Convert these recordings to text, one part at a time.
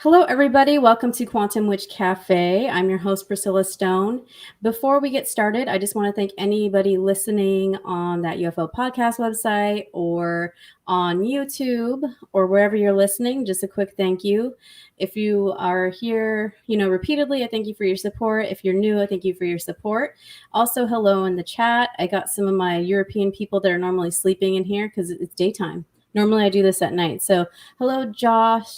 Hello, everybody. Welcome to Quantum Witch Cafe. I'm your host, Pricilla Stone. Before we get started, I just want to thank anybody listening on that UFO podcast website or on YouTube or wherever you're listening. Just a quick thank you. If you are here, repeatedly, I thank you for your support. If you're new, I thank you for your support. Also, hello in the chat. I got some of my European people that are normally sleeping in here because it's daytime. Normally, I do this at night. So, hello, Josh.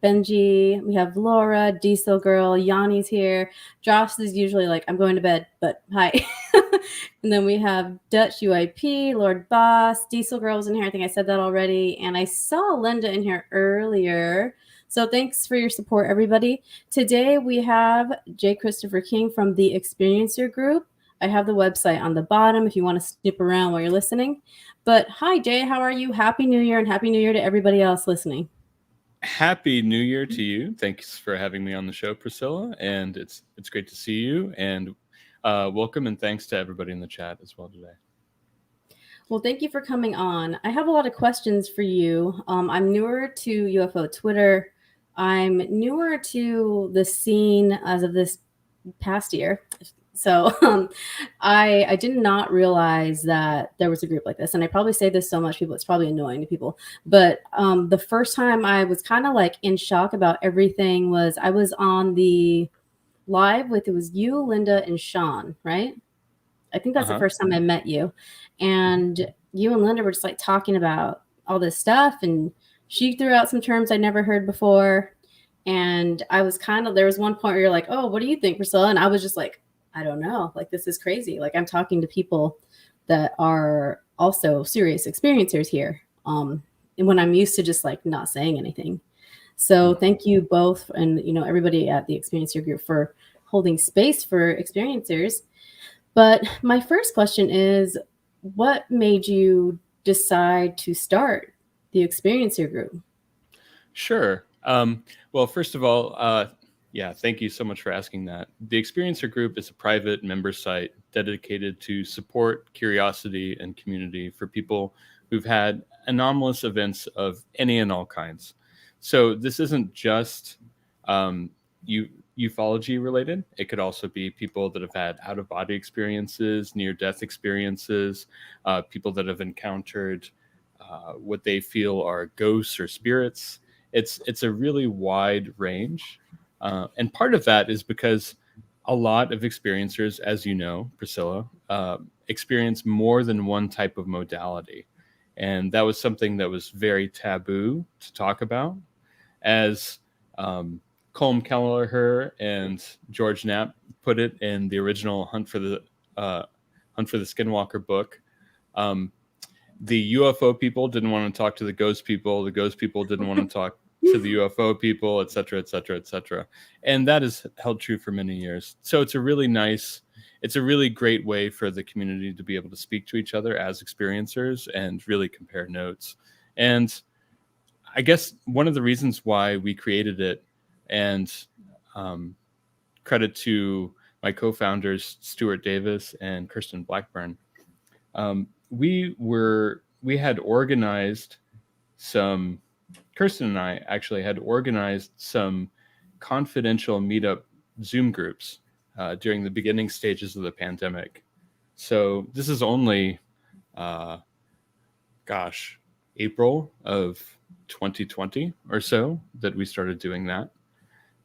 Benji, we have Laura, Diesel Girl, Yanni's here. Josh is usually like, I'm going to bed, but hi. And then we have Dutch UIP, Lord Boss, Diesel Girl's in here. I think I said that already. And I saw Linda in here earlier. So thanks for your support, everybody. Today we have J. Christopher King from the Experiencer Group. I have the website on the bottom if you want to snoop around while you're listening. But hi, Jay, how are you? Happy New Year, and Happy New Year to everybody else listening. Happy New Year to you. Thanks for having me on the show, Pricilla. And it's great to see you. And welcome and thanks to everybody in the chat as well today. Well, thank you for coming on. I have a lot of questions for you. I'm newer to UFO Twitter. I'm newer to the scene as of this past year. So I did not realize that there was a group like this. And I probably say this so much, people, it's probably annoying to people. But the first time I was kind of like in shock about everything was I was on the live with, it was you, Linda, and Sean, right? I think that's the first time I met you. And you and Linda were just like talking about all this stuff. And she threw out some terms I never heard before. And I was there was one point where you're like, oh, what do you think, Priscilla? And I was just like, I don't know. Like, this is crazy. Like, I'm talking to people that are also serious experiencers here. And when I'm used to just like not saying anything. So thank you both and, everybody at the Experiencer Group for holding space for experiencers. But my first question is, what made you decide to start the Experiencer Group? Sure. Well, first of all, thank you so much for asking that. The Experiencer Group is a private member site dedicated to support, curiosity, and community for people who've had anomalous events of any and all kinds. So this isn't just ufology related. It could also be people that have had out-of-body experiences, near-death experiences, people that have encountered what they feel are ghosts or spirits. It's a really wide range. And part of that is because a lot of experiencers, as you know, Pricilla, experience more than one type of modality. And that was something that was very taboo to talk about. As Colm Kelleher and George Knapp put it in the original Hunt for the Skinwalker book, the UFO people didn't want to talk to the ghost people didn't want to talk to the UFO people, et cetera, et cetera, et cetera. And that has held true for many years. So it's a really great way for the community to be able to speak to each other as experiencers and really compare notes. And I guess one of the reasons why we created it, and credit to my co-founders, Stuart Davis and Kirsten Blackburn, Kirsten and I actually had organized some confidential meetup Zoom groups during the beginning stages of the pandemic. So this is only, April of 2020 or so that we started doing that.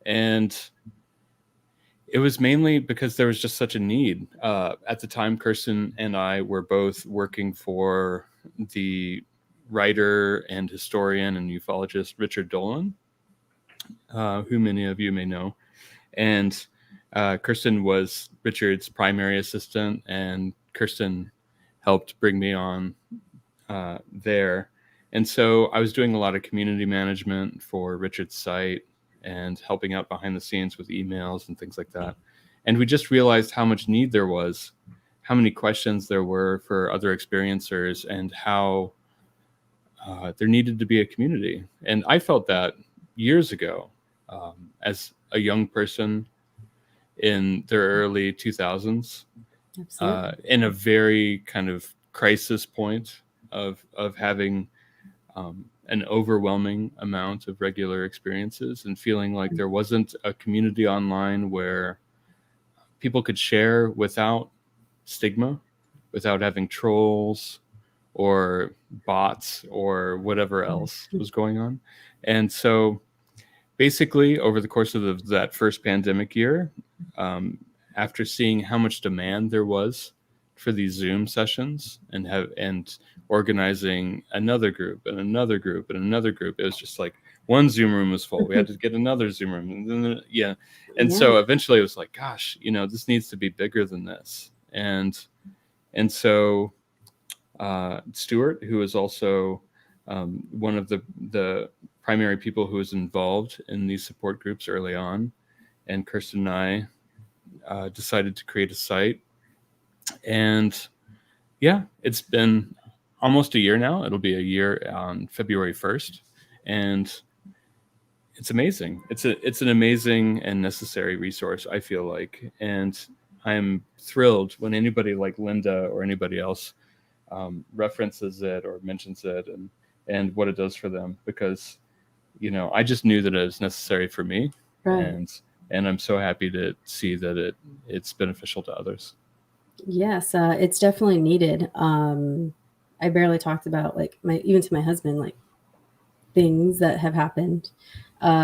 And it was mainly because there was just such a need. At the time, Kirsten and I were both working for the writer and historian and ufologist Richard Dolan, who many of you may know. And Kirsten was Richard's primary assistant, and Kirsten helped bring me on there. And so I was doing a lot of community management for Richard's site and helping out behind the scenes with emails and things like that. And we just realized how much need there was, how many questions there were for other experiencers, and how there needed to be a community. And I felt that years ago as a young person in the early 2000s, in a very kind of crisis point of having an overwhelming amount of regular experiences, and feeling like there wasn't a community online where people could share without stigma, without having trolls or bots or whatever else was going on. And so basically, over the course of that first pandemic year, um, after seeing how much demand there was for these Zoom sessions, and organizing another group and another group and another group, it was just like one Zoom room was full. We had to get another Zoom room, and then yeah, and Yeah. so eventually it was like, gosh, this needs to be bigger than this, and so Stuart, who is also one of the primary people who was involved in these support groups early on, and Kirsten and I decided to create a site. And yeah, it's been almost a year now. It'll be a year on February 1st. And it's amazing. It's an amazing and necessary resource, I feel like. And I'm thrilled when anybody like Linda or anybody else references it or mentions it, and what it does for them, because I just knew that it was necessary for me, Right. and I'm so happy to see that it's beneficial to others. Yes, it's definitely needed. I barely talked about like even to my husband, like things that have happened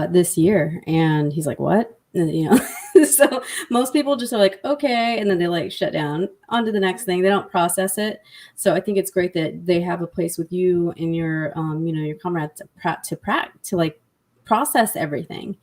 this year, and he's like, "What?" And, so most people just are like, "Okay," and then they like shut down. On to the next thing. They don't process it. So I think it's great that they have a place with you and your, your comrades to like process everything.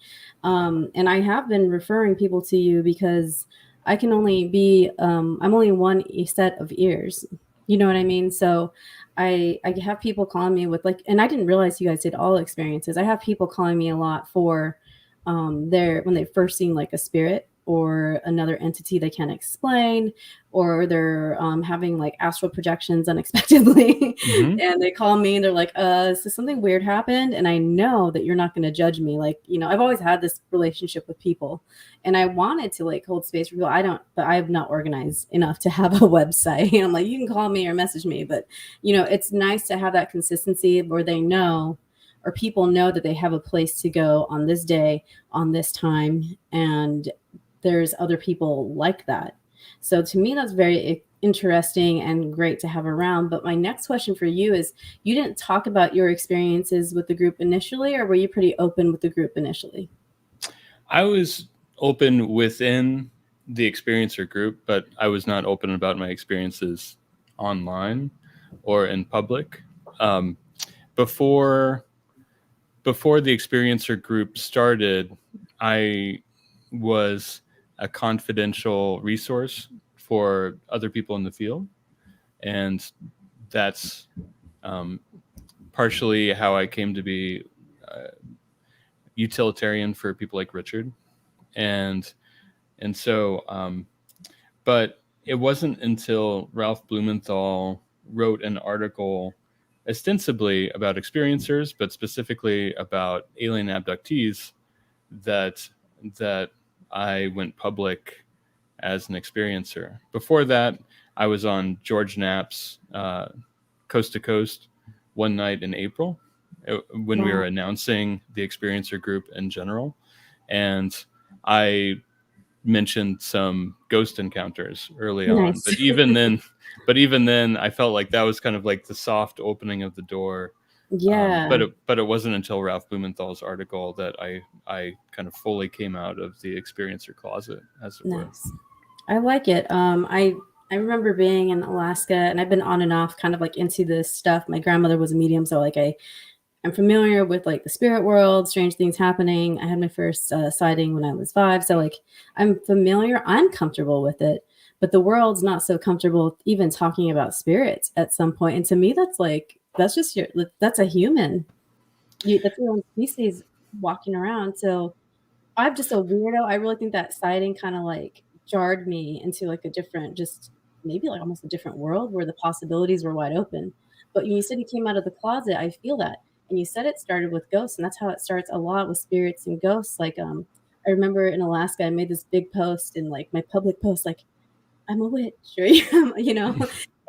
And I have been referring people to you because I can only be, I'm only one set of ears. You know what I mean? So I have people calling me with like, and I didn't realize you guys did all experiences. I have people calling me a lot for their when they've first seen like a spirit or another entity they can't explain, or they're having like astral projections unexpectedly, Mm-hmm. and they call me and they're like, so something weird happened, and I know that you're not going to judge me. Like, I've always had this relationship with people, and I wanted to like hold space for people. But I'm not organized enough to have a website. I'm like, you can call me or message me, but it's nice to have that consistency where they know, or people know, that they have a place to go on this day, on this time, and there's other people like that. So to me, that's very interesting and great to have around. But my next question for you is, you didn't talk about your experiences with the group initially, or were you pretty open with the group initially? I was open within the experiencer group, but I was not open about my experiences online or in public. Um, before the experiencer group started, I was a confidential resource for other people in the field, and that's partially how I came to be utilitarian for people like Richard, and so but it wasn't until Ralph Blumenthal wrote an article ostensibly about experiencers, but specifically about alien abductees, that that I went public as an experiencer. Before that, I was on George Knapp's Coast to Coast one night in April, when we were Wow. announcing the experiencer group in general, and I mentioned some ghost encounters early on, Nice. but even then I felt like that was kind of like the soft opening of the door. Yeah. But it wasn't until Ralph Blumenthal's article that I kind of fully came out of the experiencer closet, as it were. Nice. I like it. I remember being in Alaska, and I've been on and off kind of like into this stuff. My grandmother was a medium, so like I'm familiar with like the spirit world, strange things happening. I had my first sighting when I was 5, so like I'm familiar. I'm comfortable with it, but the world's not so comfortable even talking about spirits at some point. And to me, that's just that's a human. That's your own species walking around. So I'm just a weirdo. I really think that sighting kind of like jarred me into like a different, just maybe like almost a different world where the possibilities were wide open. But when you said you came out of the closet, I feel that. And you said it started with ghosts, and that's how it starts a lot with spirits and ghosts. Like, I remember in Alaska, I made this big post in like my public post, like, I'm a witch, or,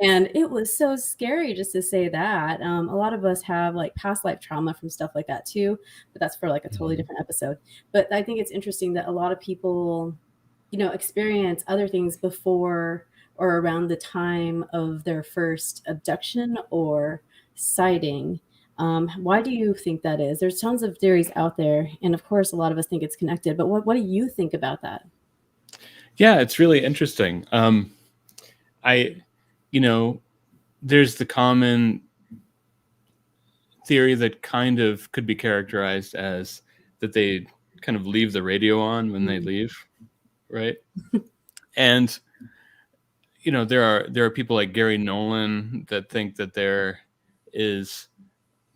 And it was so scary just to say that. A lot of us have like past life trauma from stuff like that too, but that's for like a totally Mhm. different episode. But I think it's interesting that a lot of people, experience other things before or around the time of their first abduction or sighting. Why do you think that is? There's tons of theories out there, and of course, a lot of us think it's connected. But what do you think about that? Yeah, it's really interesting. I, you know, there's the common theory that kind of could be characterized as that they kind of leave the radio on when they Mm, leave, right? And there are people like Gary Nolan that think that there is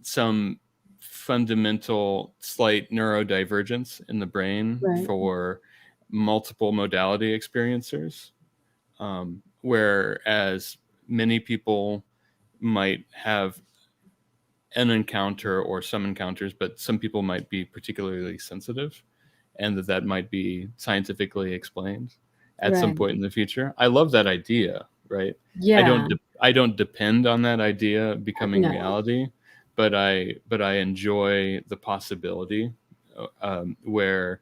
some fundamental slight neurodivergence in the brain right. for multiple modality experiencers, whereas many people might have an encounter or some encounters, but some people might be particularly sensitive, and that might be scientifically explained at some Right. point in the future. I love that idea, right? Yeah. I don't depend on that idea becoming No. reality, but I enjoy the possibility, where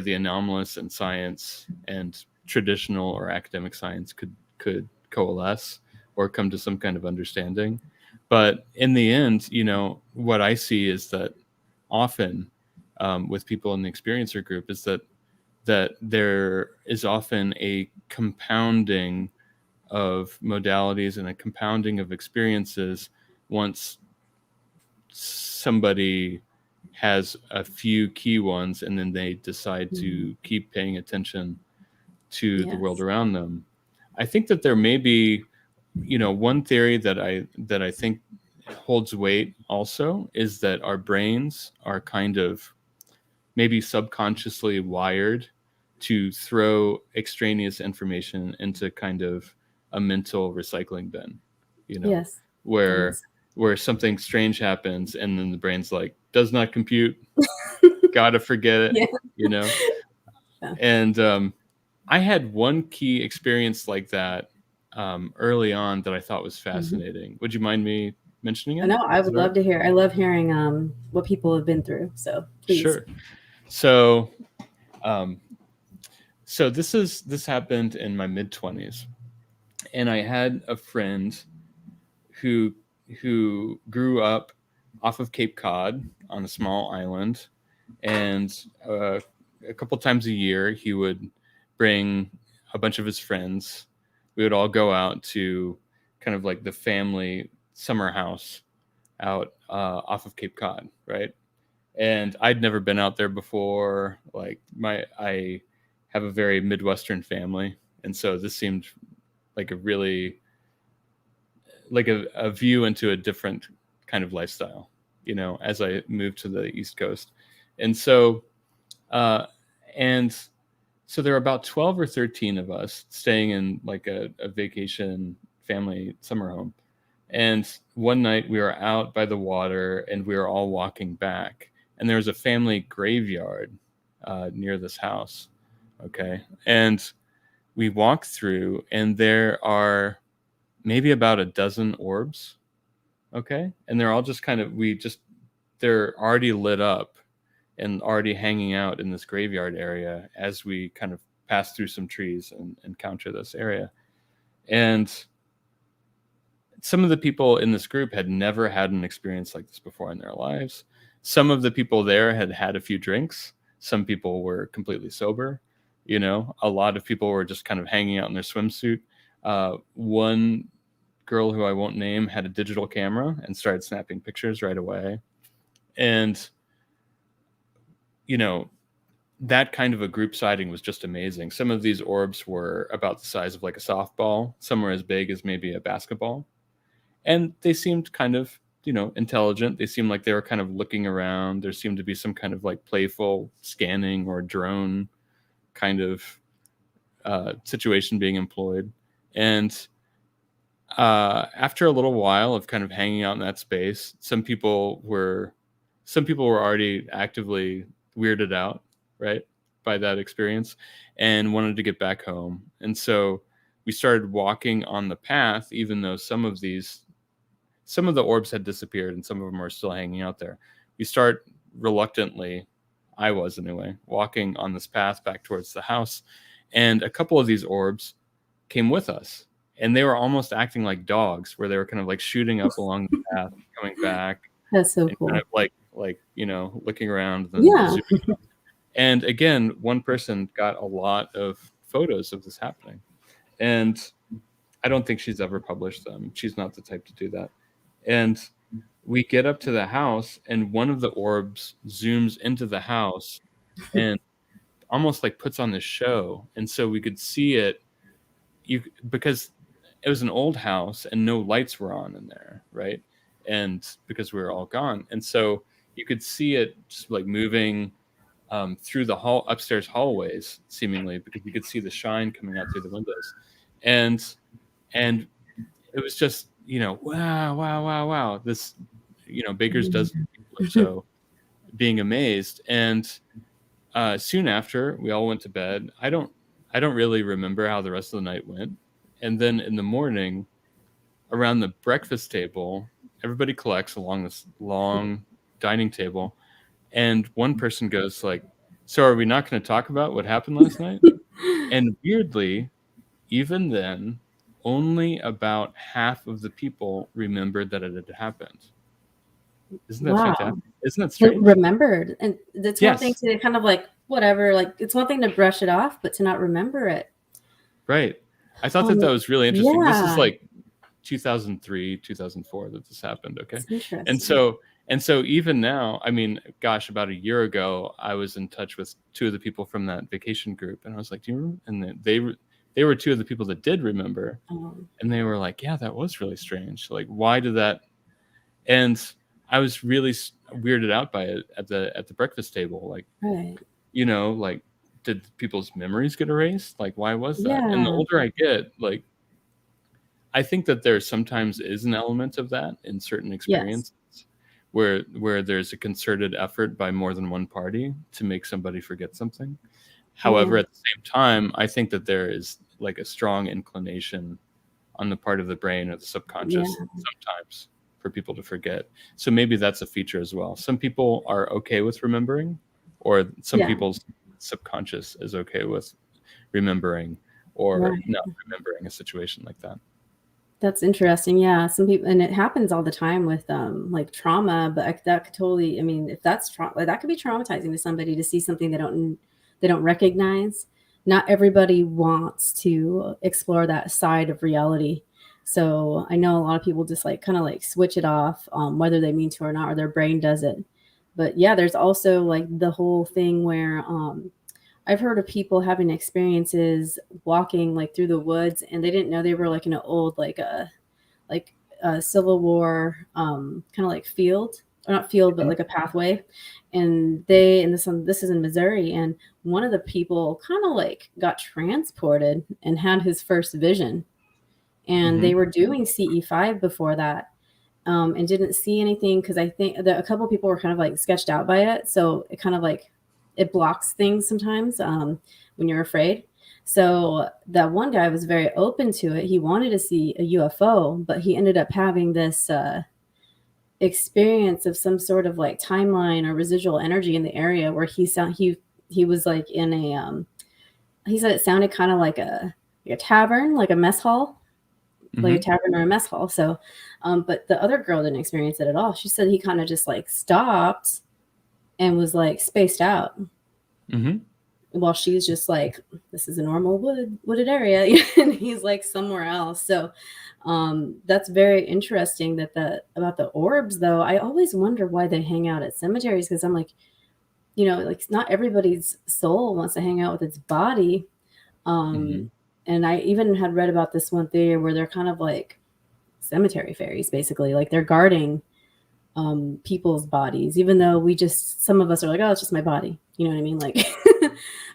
the anomalous in science and traditional or academic science could coalesce or come to some kind of understanding. But in the end, what I see is that often, with people in the experiencer group, is that there is often a compounding of modalities and a compounding of experiences once somebody has a few key ones and then they decide Mhm. to keep paying attention to the world Yes. around them. I think that there may be, one theory that I think holds weight also is that our brains are kind of maybe subconsciously wired to throw extraneous information into kind of a mental recycling bin, you know, Yes. That where makes where something strange happens and then the brain's like, does not compute, gotta forget it, yeah. you know. Yeah. And I had one key experience like that early on that I thought was Mhm. fascinating. Would you mind me mentioning I it? know. I Is would it all right? love to hear. I love hearing what people have been through. So please. Sure. So um, so this happened in my mid 20s, and I had a friend who who grew up off of Cape Cod on a small island, and a couple times a year he would bring a bunch of his friends. We would all go out to kind of like the family summer house out off of Cape Cod, right? And I'd never been out there before. I have a very Midwestern family, and so this seemed like a really like a view into a different kind of lifestyle, as I moved to the East Coast. And so uh and so there are about 12 or 13 of us staying in like a vacation family summer home. And one night we were out by the water and we were all walking back, and there was a family graveyard near this house. Okay. And we walk through, and there are maybe about a dozen orbs. Okay. And they're all just kind of, they're already lit up and already hanging out in this graveyard area as we kind of pass through some trees and encounter this area. And some of the people in this group had never had an experience like this before in their lives. Some of the people there had had a few drinks. Some people were completely sober. A lot of people were just kind of hanging out in their swimsuit. One girl who I won't name had a digital camera and started snapping pictures right away. And, you know, that kind of a group sighting was just amazing. Some of these orbs were about the size of like a softball, some were as big as maybe a basketball. And they seemed kind of, intelligent. They seemed like they were kind of looking around. There seemed to be some kind of like playful scanning or drone kind of situation being employed. And after a little while of kind of hanging out in that space, some people were already actively weirded out, right, by that experience, and wanted to get back home. And so we started walking on the path, even though some of the orbs had disappeared and some of them are still hanging out there. We start reluctantly, I was anyway, walking on this path back towards the house, and a couple of these orbs came with us, and they were almost acting like dogs, where they were kind of like shooting up along the path, coming back, That's so and cool. kind of like looking around and then Yeah. zooming up. And again, one person got a lot of photos of this happening, and I don't think she's ever published them. She's not the type to do that. And we get up to the house, and one of the orbs zooms into the house and almost like puts on this show. And so we could see it, because it was an old house and no lights were on in there, right? And because we were all gone, and so you could see it just like moving through the upstairs hallways, seemingly, because you could see the shine coming out through the windows, and it was just, wow, this, Baker's dozen people or so being amazed. And soon after, we all went to bed. I don't really remember how the rest of the night went. And then in the morning, around the breakfast table, everybody collects along this long dining table, and one person goes like, "So are we not going to talk about what happened last night?" And weirdly, even then, only about half of the people remembered that it had happened. Isn't that Wow. fantastic? Isn't that They strange? remembered. And that's one thing Yes. to kind of like, whatever, like it's one thing to brush it off, but to not remember it. Right. I thought that was really interesting. This is Yeah. like 2003, 2004 that this happened. Okay. It's interesting. And so even now, I mean, gosh, about a year ago, I was in touch with two of the people from that vacation group, and I was like, "Do you remember?" And they were two of the people that did remember, and they were like, "Yeah, that was really strange. Like, why did that?" And I was really weirded out by it at the breakfast table. Like, Right. like, did people's memories get erased? Like, why was that? And the Yeah. older I get, like, I think that there sometimes is an element of that in certain Yes. experiences, where there's a concerted effort by more than one party to make somebody forget something. However, at the same time, I think that there is like a strong inclination on the part of the brain or the subconscious sometimes for people to forget. So maybe that's a feature as well. Some people are okay with remembering, or some people's subconscious is okay with remembering or not remembering a situation like that. That's interesting. Yeah. Some people, and it happens all the time with like trauma, but that could totally, I mean, if that's trauma, that could be traumatizing to somebody to see something they don't recognize. Not everybody wants to explore that side of reality. So I know a lot of people just like kind of like switch it off, whether they mean to or not, or their brain does it. But yeah, there's also like the whole thing where I've heard of people having experiences walking like through the woods, and they didn't know they were like in an old like a Civil War kind of like field, or not field, but like a pathway. And this is in Missouri, and one of the people kind of like got transported and had his first vision, and they were doing CE5 before that. And didn't see anything, because I think that a couple of people were kind of like sketched out by it. So it kind of like it blocks things sometimes when you're afraid. So that one guy was very open to it. He wanted to see a UFO, but he ended up having this experience of some sort of like timeline or residual energy in the area where he was like in a he said it sounded kind of like a tavern, like a mess hall, like a tavern or a mess hall. So, but the other girl didn't experience it at all. She said he kind of just like stopped and was like spaced out. While she's just like, this is a normal wooded area, and he's like somewhere else. So that's very interesting that about the orbs, though. I always wonder why they hang out at cemeteries, because I'm like, like not everybody's soul wants to hang out with its body. And I even had read about this one theory where they're kind of like cemetery fairies, basically, like they're guarding people's bodies, even though some of us are like, oh, it's just my body, you know what I mean, like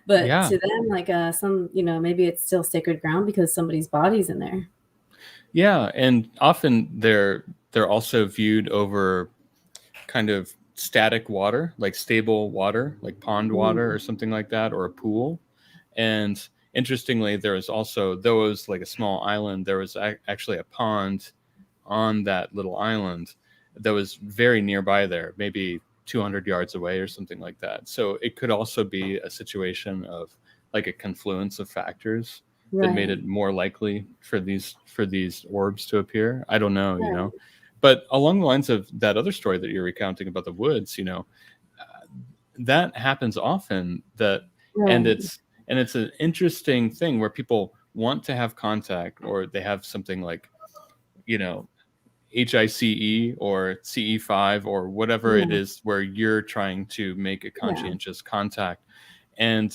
but to them, like some, maybe it's still sacred ground because somebody's body's in there. And often they're also viewed over kind of static water, like stable water, like pond water or something like that, or a pool. And interestingly, there was also, though it was like a small island, there was actually a pond on that little island that was very nearby there, maybe 200 yards away or something like that. So it could also be a situation of like a confluence of factors that made Right. it more likely for these orbs to appear. I don't know, you know. Right. But along the lines of that other story that you're recounting about the woods, that happens often. And Right. it's an interesting thing where people want to have contact, or they have something like, you know, HICE or CE5 or whatever it Yeah. is, where you're trying to make a Yeah. conscientious contact. And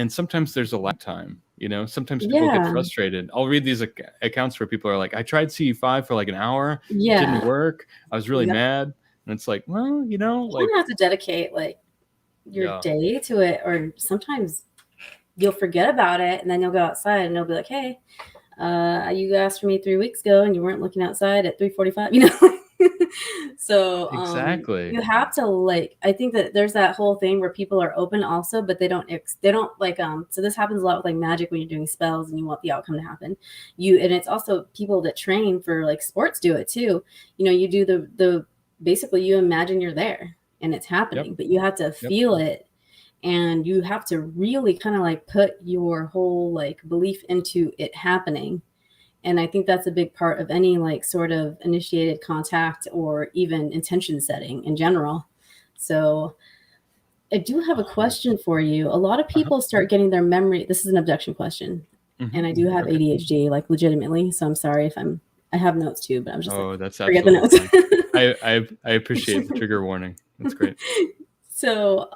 sometimes there's a lag time, sometimes people get Yeah. frustrated. I'll read these accounts where people are like, I tried CE5 for like an hour, it didn't Yeah. work, I was really Yep. mad. And it's like, well, You kind like, of have to dedicate like your yeah, day to it, or sometimes you'll forget about it, and then you'll go outside and they'll be like, "Hey, you asked for me 3 weeks ago, and you weren't looking outside at 3:45." So exactly. you have to like. I think that there's that whole thing where people are open also, but they don't like. So this happens a lot with like magic when you're doing spells and you want the outcome to happen. And it's also people that train for like sports do it too. You do the basically you imagine you're there and it's Yep. happening, but you have to Yep. feel it, and you have to really kind of like put your whole like belief into it happening. And I think that's a big part of any like sort of initiated contact or even intention setting in general. So I do have a Oh, question for you. A lot of uh-huh. people start getting their memory. This is an abduction question. Hmm. And I do have Okay. ADHD, like legitimately. So I'm sorry if I have notes too, but I'm just like, Oh, that's forget the absolutely notes. fine. I appreciate the trigger warning. That's great. So,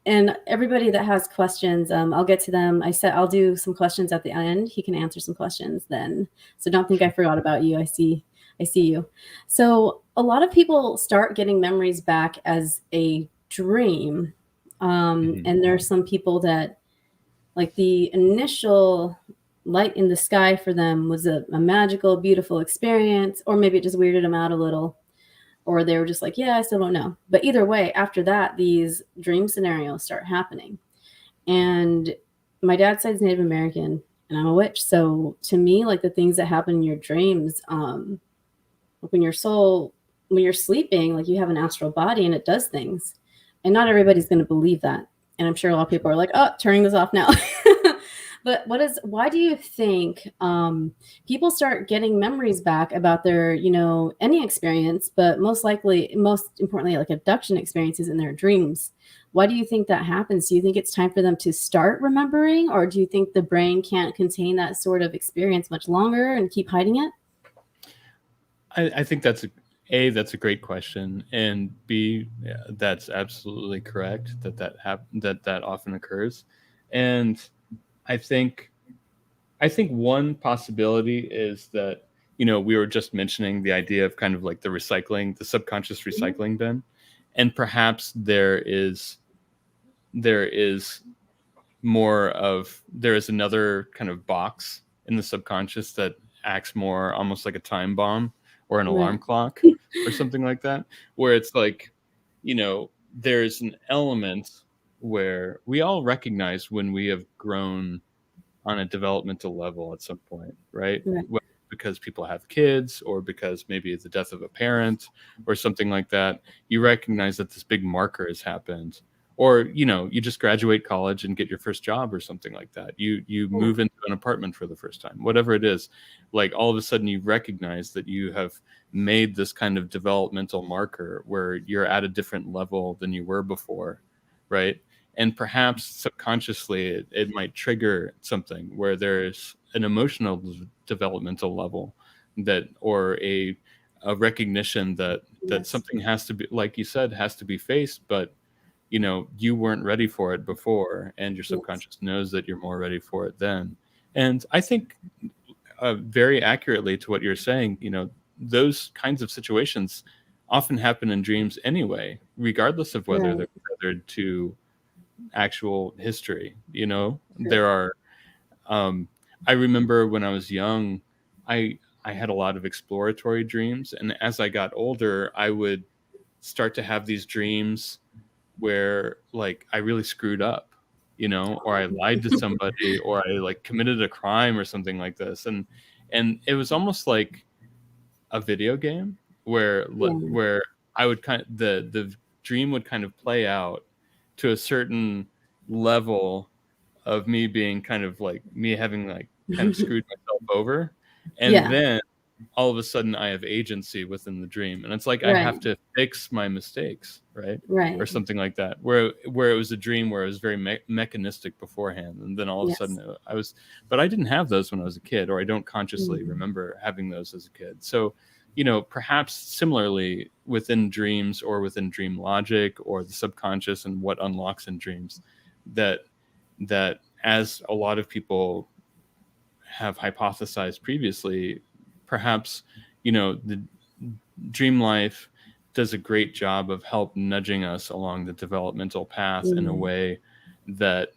and everybody that has questions, I'll get to them. I'll do some questions at the end. He can answer some questions then. So don't think I forgot about you. I see you. So a lot of people start getting memories back as a dream. Hmm. And there's some people that like the initial light in the sky for them was a magical, beautiful experience, or maybe it just weirded them out a little, or they were just like, yeah, I still don't know. But either way, after that, these dream scenarios start happening. And my dad's side is Native American, and I'm a witch. So to me, like the things that happen in your dreams, when your soul, when you're sleeping, like you have an astral body and it does things. And not everybody's going to believe that. And I'm sure a lot of people are like, oh, turning this off now. But why do you think people start getting memories back about their, any experience, but most importantly, like abduction experiences in their dreams? Why do you think that happens? Do you think it's time for them to start remembering, or do you think the brain can't contain that sort of experience much longer and keep hiding it? I think that's a great question, and B, yeah, that's absolutely correct that often occurs. And I think one possibility is that, we were just mentioning the idea of kind of like the subconscious Mhm. recycling bin, and perhaps there is there is another kind of box in the subconscious that acts more almost like a time bomb or an alarm Right. clock or something like that, where it's like, there's an element where we all recognize when we have grown on a developmental level at some point, right? Right. Whether because people have kids, or because maybe it's the death of a parent or something like that, you recognize that this big marker has happened. Or, you just graduate college and get your first job or something like that. You Yeah. move into an apartment for the first time, whatever it is. Like all of a sudden you recognize that you have made this kind of developmental marker where you're at a different level than you were before, right? And perhaps subconsciously it might trigger something where there's an emotional developmental level, that, or a recognition that Yes. something has to be, like you said, has to be faced, but you weren't ready for it before, and your Yes. subconscious knows that you're more ready for it then. And I think, very accurately to what you're saying, those kinds of situations often happen in dreams anyway, regardless of whether Right. they're tethered to actual history. True. There are, um I remember when I was young, I had a lot of exploratory dreams, and as I got older, I would start to have these dreams where, like, I really screwed up. or I lied to somebody, or I like committed a crime or something like this. And it was almost like a video game Yeah. where I would the dream would kind of play out to a certain level of me being kind of like me having like kind of screwed myself over, and Yeah. then all of a sudden I have agency within the dream, and it's like I Right. have to fix my mistakes, right? Or Right. something like that, where it was a dream where it was very mechanistic beforehand, and then all of a sudden Yes. I was, but I didn't have those when I was a kid, or I don't consciously Mhm. remember having those as a kid. So perhaps similarly within dreams or within dream logic or the subconscious and what unlocks in dreams, that as a lot of people have hypothesized previously, perhaps the dream life does a great job of help nudging us along the developmental path in a Mhm. way that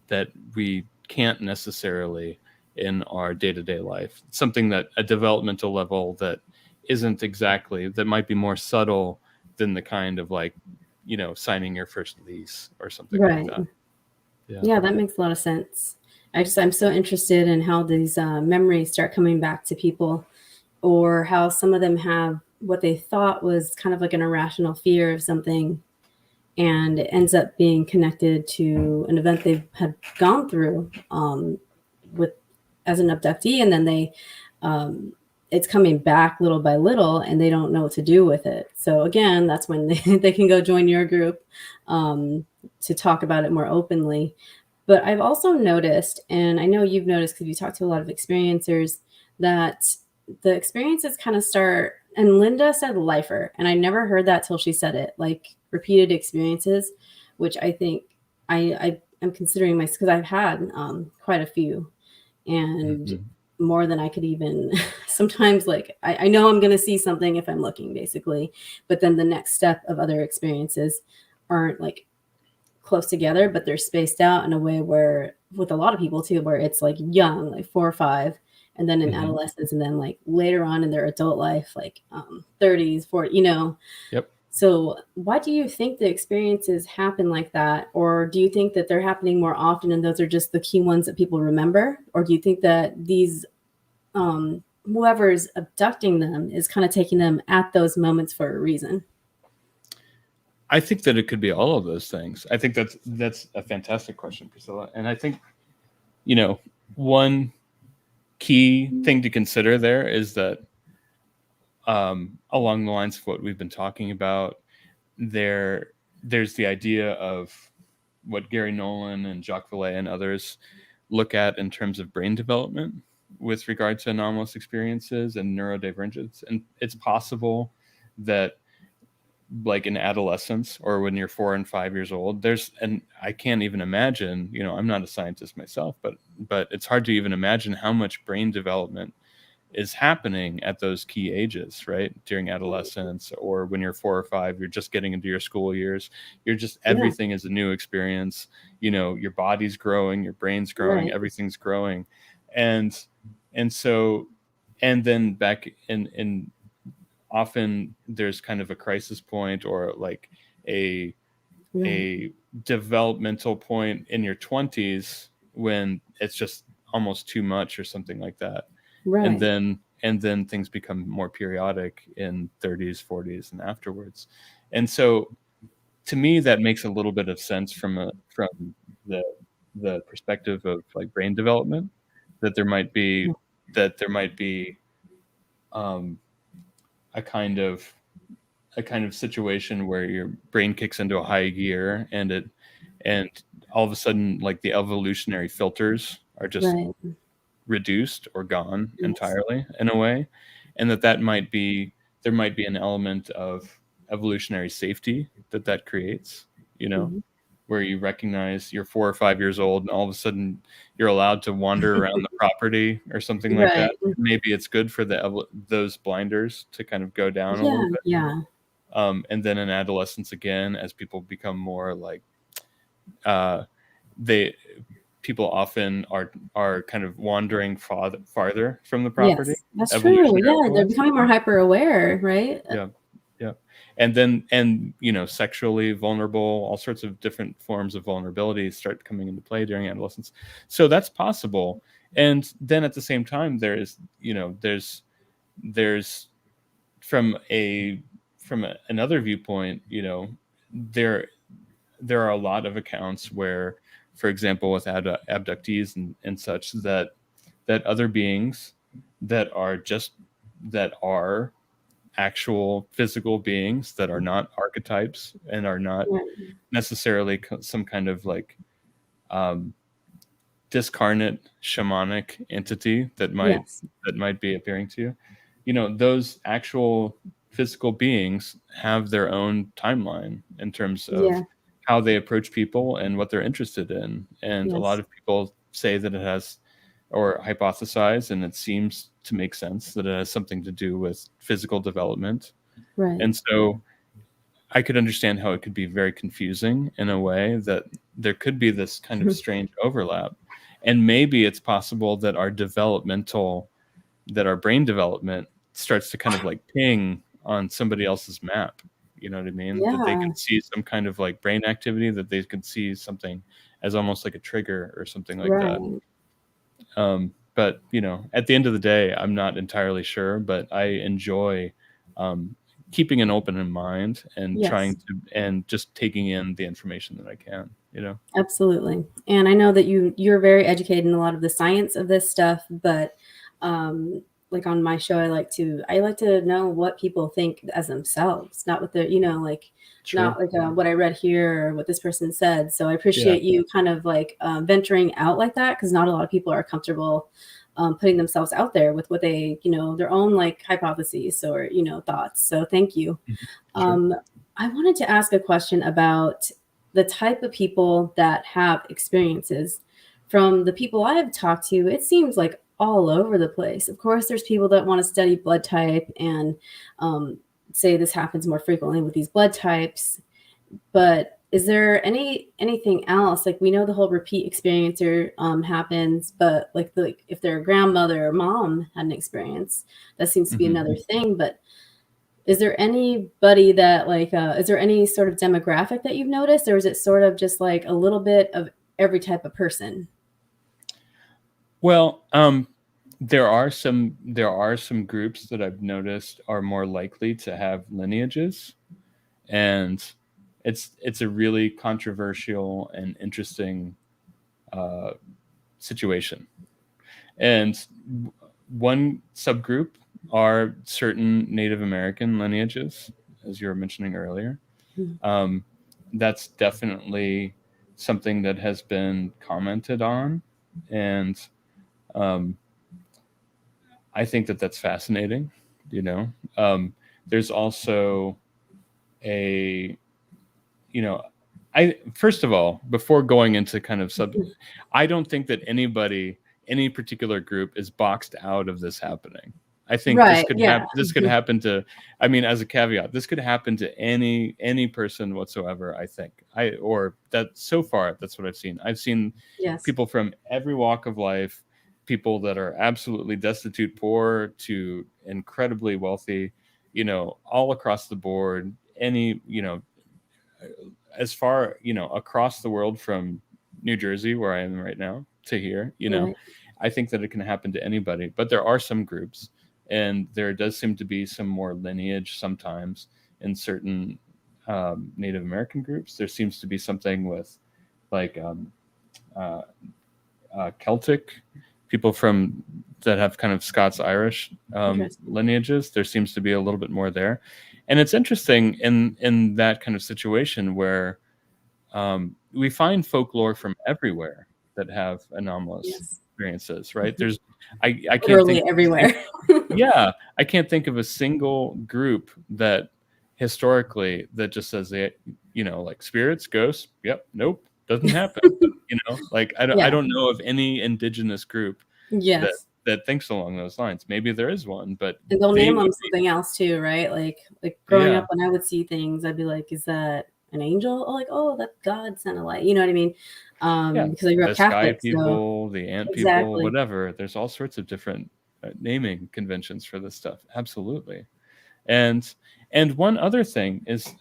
that we can't necessarily in our day-to-day life. Something that a developmental level that isn't exactly, that might be more subtle than the kind of like signing your first lease or something like Right. that. Yeah. Yeah, that makes a lot of sense. I'm so interested in how these memories start coming back to people, or how some of them have what they thought was kind of like an irrational fear of something, and it ends up being connected to an event they've had gone through with as an abductee, and then um, it's coming back little by little, and they don't know what to do with it. So again, that's when they can go join your group to talk about it more openly. But I've also noticed, and I know you've noticed because you talk to a lot of experiencers, that the experiences kind of start. And Linda said lifer, and I never heard that till she said it. Like repeated experiences, which I think I am considering my, because I've had quite a few, and Mm-hmm. more than I could even sometimes, like I know I'm going to see something if I'm looking, basically, but then the next step of other experiences aren't like close together, but they're spaced out in a way where, with a lot of people too, where it's like young, like 4 or 5, and then in Mm-hmm. adolescence, and then like later on in their adult life, like 30s, 40. Yep. So why do you think the experiences happen like that? Or do you think that they're happening more often and those are just the key ones that people remember? Or do you think that these whoever's abducting them is kind of taking them at those moments for a reason? I think that it could be all of those things. I think that's a fantastic question, Priscilla. And I think, one key thing to consider there is that along the lines of what we've been talking about, there's the idea of what Gary Nolan and Jacques Vallée and others look at in terms of brain development with regard to anomalous experiences and neurodivergence. And it's possible that like in adolescence or when you're 4 and 5 years old, and I can't even imagine, I'm not a scientist myself, but it's hard to even imagine how much brain development is happening at those key ages, right? During adolescence, or when you're 4 or 5, you're just getting into your school years. You're just, Yeah, everything is a new experience. Your body's growing, your brain's growing, right. everything's growing. And, and so, and then back in often there's kind of a crisis point or like a Right. a developmental point in your 20s when it's just almost too much or something like that, and Right. then things become more periodic in 30s, 40s, and afterwards. And so to me that makes a little bit of sense from the the perspective of like brain development, that there might be um, a kind of situation where your brain kicks into a high gear, and all of a sudden like the evolutionary filters are just Right. reduced or gone Yes. entirely in a way, and that might be, there might be an element of evolutionary safety that creates, you know Mhm. where you recognize you're 4 or 5 years old and all of a sudden you're allowed to wander around the property or something like that. Right. Maybe it's good for those blinders to kind of go down a little Yeah. bit. Yeah. And then in adolescence again, as people become more like uh, they people often are kind of wandering farther from the property, Yes, that's true. evolutionary Yeah, they're wise. becoming more hyper aware, right? Yeah, yeah. and then, and sexually vulnerable, all sorts of different forms of vulnerability start coming into play during adolescence. So that's possible. And then at the same time, there's from another viewpoint, there there are a lot of accounts where, for example, with abductees and such, that other beings that are just that are actual physical beings, that are not archetypes and are not Right. necessarily some kind of like um, discarnate shamanic entity Yes. that might be appearing to you. Those actual physical beings have their own timeline in terms of Yeah. how they approach people and what they're interested in. And a lot Yes. of people say that it has, or hypothesize, and it seems to make sense, that it has something to do with physical development. Right. And so I could understand how it could be very confusing in a way, that there could be this kind of strange overlap. And maybe it's possible that our brain development starts to kind of like ping on somebody else's map. You know what I mean? That they Yeah. could see some kind of like brain activity, that they could see something as almost like a trigger or something like that. Right. But at the end of the day, I'm not entirely sure, but I enjoy um, keeping an open mind and trying Yes. to, and just taking in the information that I can. Absolutely. And I know that you're very educated in a lot of the science of this stuff, but um like on my show I like to know what people think as themselves, not what they're, like Sure. not like what I read here or what this person said. So I Yeah. appreciate you kind of like venturing out like that, because not a lot of people are comfortable putting themselves out there with what they, their own like hypotheses or, thoughts. So thank you. Mhm. Sure. um, I wanted to ask a question about the type of people that have experiences. From the people I have talked to, it seems like all over the place. Of course, there's people that want to study blood type and um, say this happens more frequently with these blood types. But is there anything else? Like we know the whole repeat experiencer happens, but like if their grandmother or mom had an experience, that seems to be Mhm. another thing. But is there anybody that is there any sort of demographic that you've noticed, or is it sort of just like a little bit of every type of person? Well, there are some groups that I've noticed are more likely to have lineages, and it's a really controversial and interesting uh, situation. And one subgroup are certain Native American lineages, as you were mentioning earlier. Mhm. Um, that's definitely something that has been commented on, and um, I think that that's fascinating. You know, there's also a you know, I first of all, before going into kind of I don't think that any particular group is boxed out of this happening. I think Right. Yeah. this could happen to, I mean, as a caveat, this could happen to any person whatsoever. I think or that so far, that's what I've seen. I've seen Yes. people from every walk of life, people that are absolutely destitute, poor, to incredibly wealthy, all across the board. Any, as far, across the world, from New Jersey, where I am right now, to here, Right. I think that it can happen to anybody. But there are some groups, and there does seem to be some more lineage sometimes in certain Native American groups. There seems to be something with like uh, Celtic people from that have kind of Scots Irish Interesting. lineages. There seems to be a little bit more there, and it's interesting in that kind of situation where we find folklore from everywhere that have anomalous Yes. experiences. Right? I can't think Literally of everywhere. yeah, I can't think of a single group that historically that just says they, like spirits, ghosts. Yep, nope, doesn't happen. Like I Yeah. don't know of any indigenous group that Yes. that thinks along those lines. Maybe there is one, but And they'll they name would them be, something else too, right? Like growing yeah, up, when I would see things, I'd be like, "Is that an angel?" Oh, like, "Oh, that God sent a light." You know what I mean? yeah, Because I grew up the sky Catholic, so people, the ant people, exactly. whatever. There's all sorts of different naming conventions for this stuff. Absolutely. and And one other thing is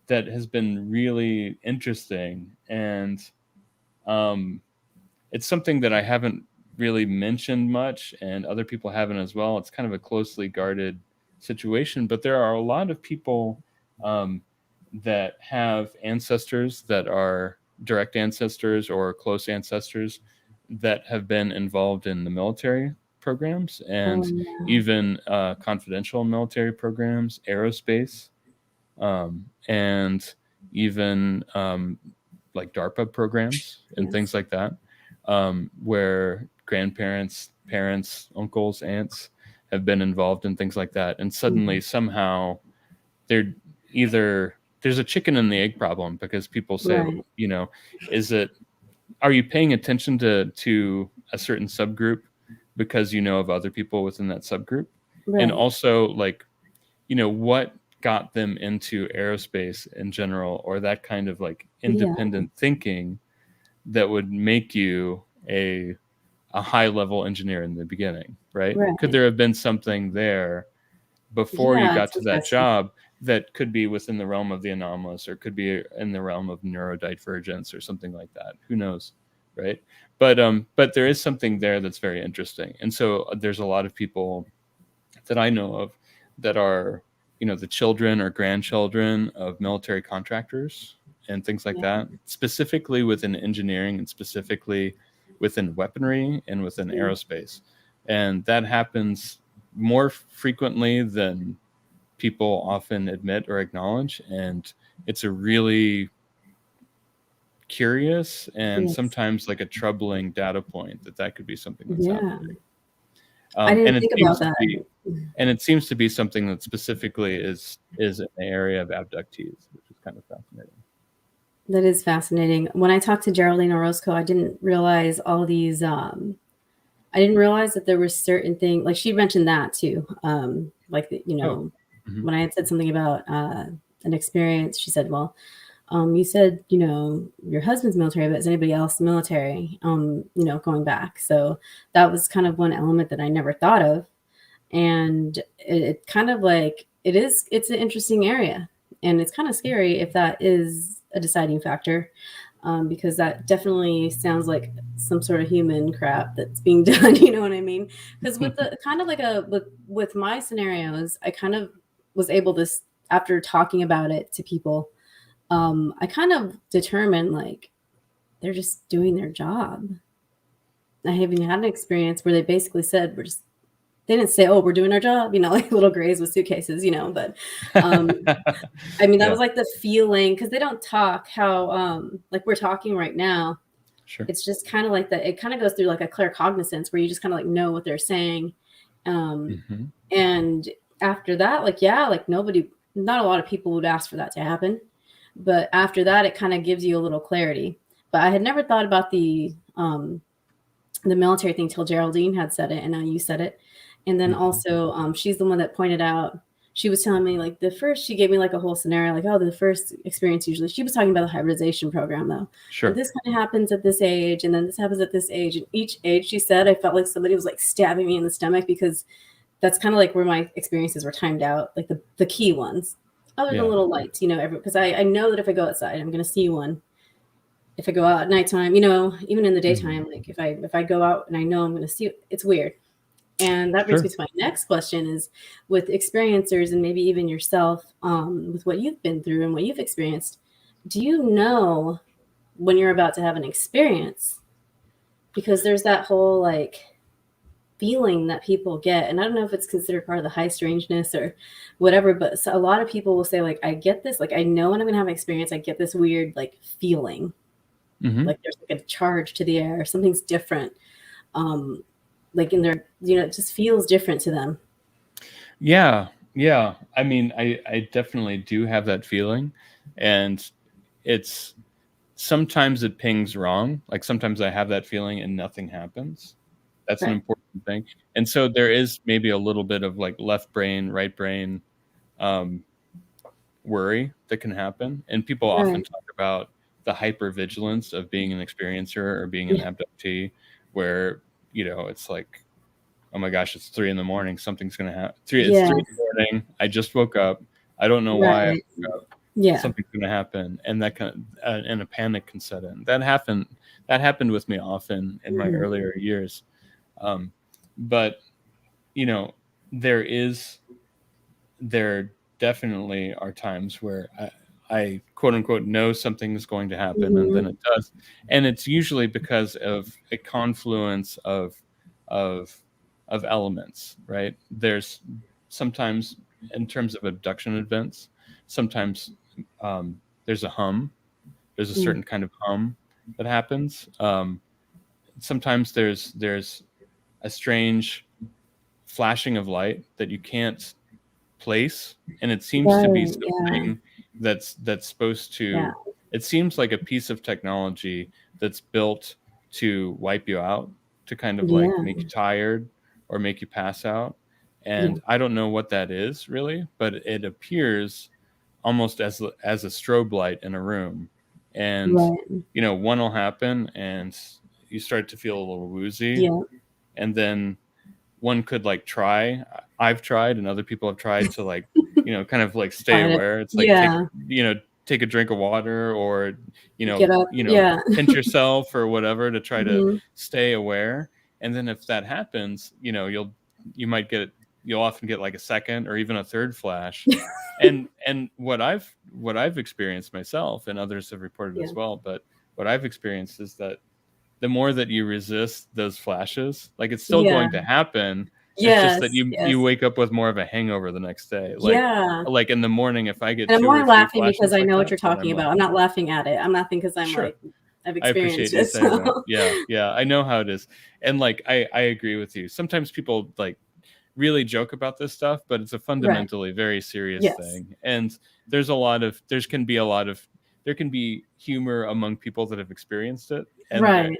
that has been really interesting, and um, it's something that I haven't really mentioned much, and other people haven't as well. It's kind of a closely guarded situation, but there are a lot of people um, that have ancestors that are direct ancestors or close ancestors that have been involved in the military programs, Oh, and yeah. even confidential military programs, aerospace, and even like DARPA programs and things Yes. like that, where grandparents, parents, uncles, aunts have been involved in things like that. And suddenly, Mhm. somehow, they're either there's a chicken and the egg problem, because people say, Right. is it, are you paying attention to a certain subgroup because you know of other people within that subgroup? And Right. also, like, what got them into aerospace in general, or that kind of like Yeah. independent thinking that would make you a high level engineer in the beginning, right? Could Right. there have been something there before you Yeah, got it's to that interesting. job that could be within the realm of the anomalous, or could be in the realm of neurodivergence or something like that? Who knows, right? But there is something there that's very interesting. And so there's a lot of people that I know of that are, the children or grandchildren of military contractors and things like Yeah. that, specifically within engineering and specifically within weaponry and within Yeah. aerospace. And that happens more frequently than people often admit or acknowledge. And it's a really curious and Yes. sometimes like a troubling data point that could be something that's Yeah. happening. I And didn't it think about seems to that. be and it seems to be something that specifically is in the area of abductees, which is kind of fascinating. That is fascinating. When I talked to Geraldine Orozco, I didn't realize all these I didn't realize that there were certain things, like she mentioned that too. Like Oh, hmm. when I had said something about an experience, she said, "Well, you said your husband's military, but is anybody else military? Going back." So that was kind of one element that I never thought of, and it kind of like it's an interesting area, and it's kind of scary if that is a deciding factor, because that definitely sounds like some sort of human crap that's being done. You know what I mean? Because with the kind of like with my scenarios, I kind of was able to, after talking about it to people, I kind of determined like they're just doing their job. I haven't had an experience where they basically said we're just, they didn't say, "Oh, we're doing our job," like little grays with suitcases, but I mean, that Yeah, was like the feeling, because they don't talk how like we're talking right now. sure. It's just kind of like that. It kind of goes through like a claircognizance where you just kind of like know what they're saying. Um, Hmm. and after that, like, yeah, like nobody, not a lot of people would ask for that to happen. But after that, it kind of gives you a little clarity. But I had never thought about the military thing till Geraldine had said it, and now you said it. And then Hmm. also, she's the one that pointed out. She was telling me like the first. She gave me like a whole scenario, like, oh, the first experience usually. She was talking about the hybridization program though, and Sure. this kind of happens at this age, and then this happens at this age. And each age, she said, I felt like somebody was like stabbing me in the stomach, because that's kind of like where my experiences were timed out, like the key ones. Other than Yeah. little lights, because I know that if I go outside, I'm going to see one. If I go out at nighttime, even in the Hmm. daytime, like if I go out and I know I'm going to see it, it's weird. And that brings me Sure. to my next question: is with experiencers and maybe even yourself, with what you've been through and what you've experienced, do you know when you're about to have an experience? Because there's that whole like feeling that people get, and I don't know if it's considered part of the high strangeness or whatever, but a lot of people will say like, I get this, like I know when I'm going to have an experience, I get this weird like feeling, Hmm. like there's like a charge to the air, something's different. Um, like in their, it just feels different to them. Yeah. Yeah. I mean, I definitely do have that feeling, and it's sometimes it pings wrong. Like sometimes I have that feeling and nothing happens. That's an Right. important thing. And so there is maybe a little bit of like left brain, right brain um, worry that can happen. And people often Right. talk about the hypervigilance of being an experiencer or being an Yeah. abductee, where, it's like, oh my gosh, it's 3 in the morning. Something's going to happen. It's 3 Yes. in the morning. I just woke up. I don't know why Right. Yeah. something's going to happen, and that kind of, and a panic can set in. That happened with me often in my Mhm. earlier years. Um, but you know, there is there definitely are times where I quote unquote know something's going to happen, and then Mhm. it does, and it's usually because of a confluence of of elements, right? There's sometimes, in terms of abduction events, sometimes there's a hum, there's a Mm. certain kind of hum that happens. Sometimes there's a strange flashing of light that you can't place, and it seems to be Right. Yeah. something that's supposed Yeah. to, it seems like a piece of technology that's built to wipe you out, to kind of like Yeah. make you tired or make you pass out. Yeah. And I don't know what that is really, but it appears almost as a strobe light in a room. And Right. one will happen, and you start to feel a little woozy, Yeah. and then one could like try. I've tried, and other people have tried to like, kind of like stay Try to, aware. It's like yeah, take a drink of water, or get up. Yeah. pinch yourself or whatever to try to Mhm. stay aware. And then if that happens, you might get you'll often get like a second or even a third flash. And what I've experienced myself, and others have reported Yeah. as well, but what I've experienced is that the more that you resist those flashes, like it's still Yeah. going to happen. It's just that Yes. you Yes. wake up with more of a hangover the next day. Like Yeah. like in the morning, if I get And I'm two or only three laughing because flashes I like know what that, you're then I'm talking about. like, I'm not laughing at it. I'm laughing because I'm sure, like, I've I appreciate experienced you it. saying that. So Yeah, yeah, I know how it is. And like I agree with you. Sometimes people like really joke about this stuff, but it's a right. fundamentally very serious Yes. thing. And there can be humor among people that have experienced it, and Right.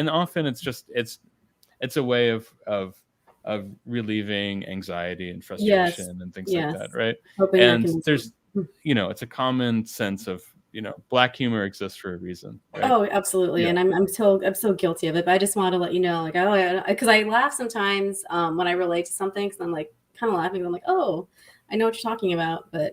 often it's a way of relieving anxiety and Yes. frustration and things like Yes. that, right? Coping And mechanism. there's it's a common sense of, black humor exists for a reason, right? Oh, absolutely, Yeah. and I'm so guilty of it, but I just wanted to let you know, like, oh, because I laugh sometimes, when I relate to something, because 'cause I'm, like, kinda laughing, I'm like, "Oh, I know what you're talking about," but,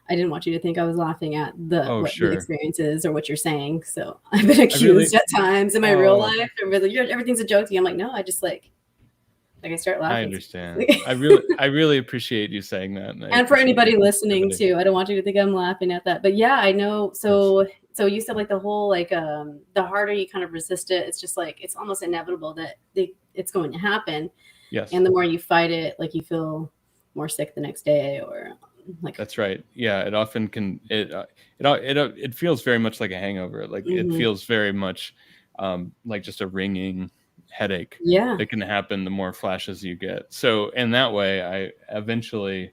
I didn't want you to think I was laughing at Oh, what the sure. experience is or what you're saying, so I've been I really accused at times in my real Oh, life, they're really, "You're everything's a joke to you." I'm like, "No, I just, I start I laughing understand. sometimes." I really appreciate you saying that, and I And for appreciate your anybody listening sensitivity. too, I don't want you to think I'm laughing at that. But yeah, I know. Yes. So you said like the whole the harder you kind of resist it, it's just like it's almost inevitable that it's going to happen. Yes. And the more you fight it, like you feel more sick the next day or like That's right. Yeah, it often can. It feels very much like a hangover. Like it mhm. feels very much like just a ringing headache Yeah. that can happen the more flashes you get. So in that way, I eventually,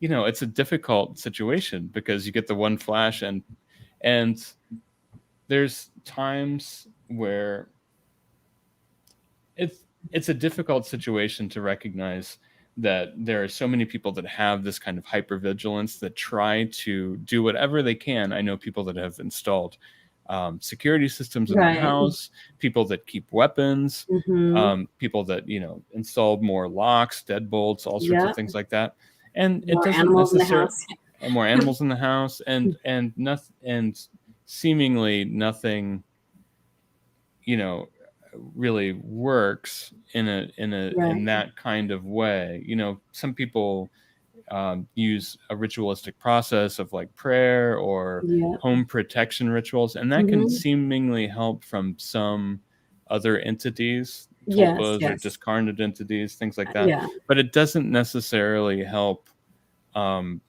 it's a difficult situation because you get the one flash, and there's times where it's a difficult situation to recognize that there are so many people that have this kind of hypervigilance that try to do whatever they can. I know people that have installed security systems in their Right. house, people that keep weapons, Mhm. people that installed more locks, deadbolts, all sorts of Yep. things like that. And it More doesn't animals in the necessarily, house. more animals in the house, and nothing, and seemingly nothing, you know really works in Right. that kind of way. Some people use a ritualistic process of like prayer or Yep. home protection rituals, and that can Mhm. seemingly help from some other entities, Yes. tulpas or Yes. discarnate entities, things like that. Yeah. But it doesn't necessarily help. um,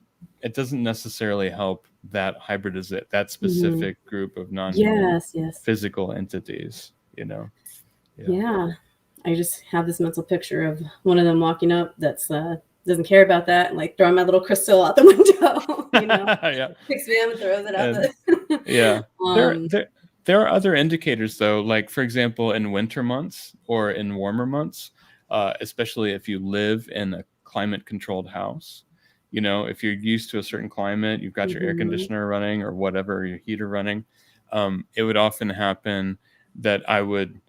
it doesn't necessarily help that that Mhm. specific group of non-human Yes. Yes. physical entities. Yeah. Yeah. I just have this mental picture of one of them walking up that's doesn't care about that and like throwing my little crystal out the window, Yeah. picks me up and throws it out And the yeah, there um there there are other indicators though, like for example, in winter months or in warmer months, especially if you live in a climate controlled house. If you're used to a certain climate, you've got your air mhm. conditioner running or whatever, your heater running. It would often happen that I would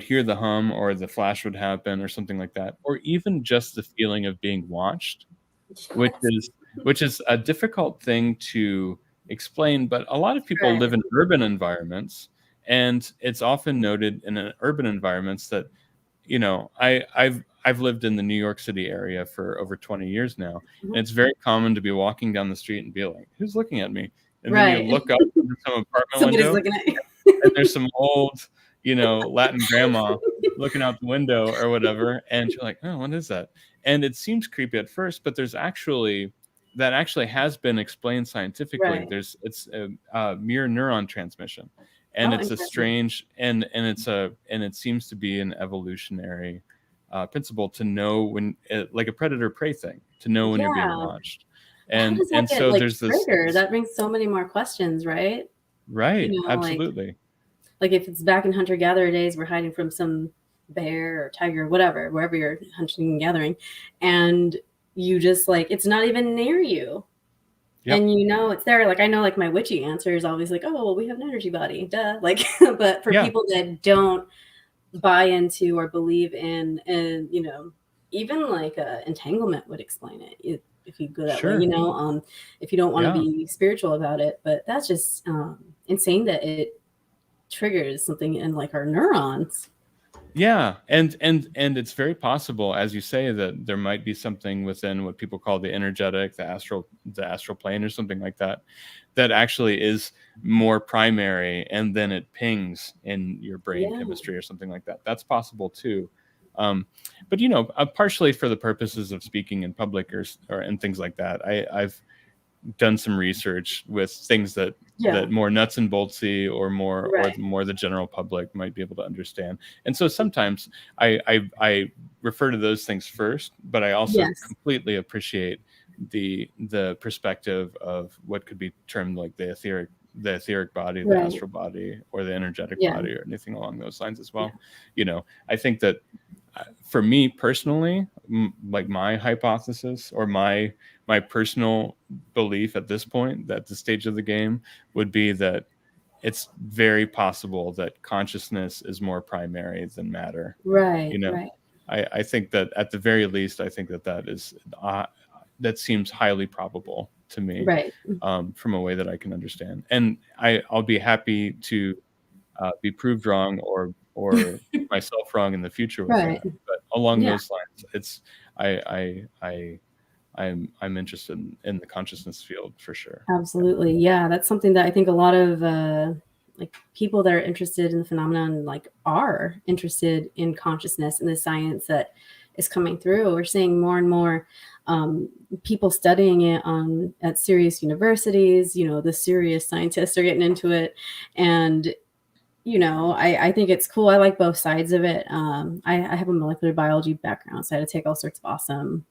hear the hum, or the flash would happen or something like that, or even just the feeling of being watched, which Yes. is which is a difficult thing to explain. But a lot of people Right. live in urban environments, and it's often noted in urban environments that, you know, I've lived in the New York City area for over 20 years now, and Mhm. it's very common to be walking down the street and be like, "Who's looking at me?" And then you Right. look up into some apartment Somebody's window, looking at you. and there's some old, you know, Latin grandma looking out the window or whatever, and you're like, "Oh, what is that?" And it seems creepy at first, but there's actually that actually has been explained scientifically. Right. It's a mirror neuron transmission, and Oh, it's a interesting. strange and it seems to be an evolutionary principle to know when, like a predator prey thing, to know when you're being Yeah. watched, How does that and get so like there's triggered? this That brings so many more questions, right? right, You know, absolutely, like if it's back in hunter gatherer days, we're hiding from some bear or tiger, or whatever, wherever you're hunting and gathering, and you just like it's not even near you. yep, And you know it's there. Like I know like my witchy answer is always like, oh well, we have an energy body, duh. Like but for yeah, people that don't buy into or believe in, and you know, even like entanglement would explain it if you go that way, you sure, know, if you don't want to yeah. be spiritual about it. But that's just insane that it triggers something in like our neurons. Yeah, and it's very possible, as you say, that there might be something within what people call the energetic, the astral plane, or something like that, that actually is more primary, and then it pings in your brain Yeah. chemistry or something like that. That's possible too. Um, but you know, partially for the purposes of speaking in public or and things like that, I've done some research with things Yeah. that more nuts and boltsy or Right. more the general public might be able to understand. And so sometimes I refer to those things first, but I also Yes. completely appreciate the perspective of what could be termed like the etheric body, the Right. astral body, or the energetic Yeah. body, or anything along those lines as Yeah. well. You know, I think that for me personally, like my hypothesis or my personal belief at this point, at the stage of the game, would be that it's very possible that consciousness is more primary than matter. You Right. know, Right. I think that at the very least, I think that that seems highly probable to me, Right. from a way that I can understand, and I'll be happy to be proved wrong or myself wrong in the future with Right. that. But along Yeah. those lines, it's I'm interested in the consciousness field for sure. Yeah. Absolutely. Yeah, that's something that I think a lot of like people that are interested in the phenomenon like are interested in consciousness and the science that is coming through. We're seeing more and more people studying it on at serious universities. You know, the serious scientists are getting into it, and you know, I think it's cool. I like both sides of it. I have a molecular biology background, so I had to take all sorts of awesome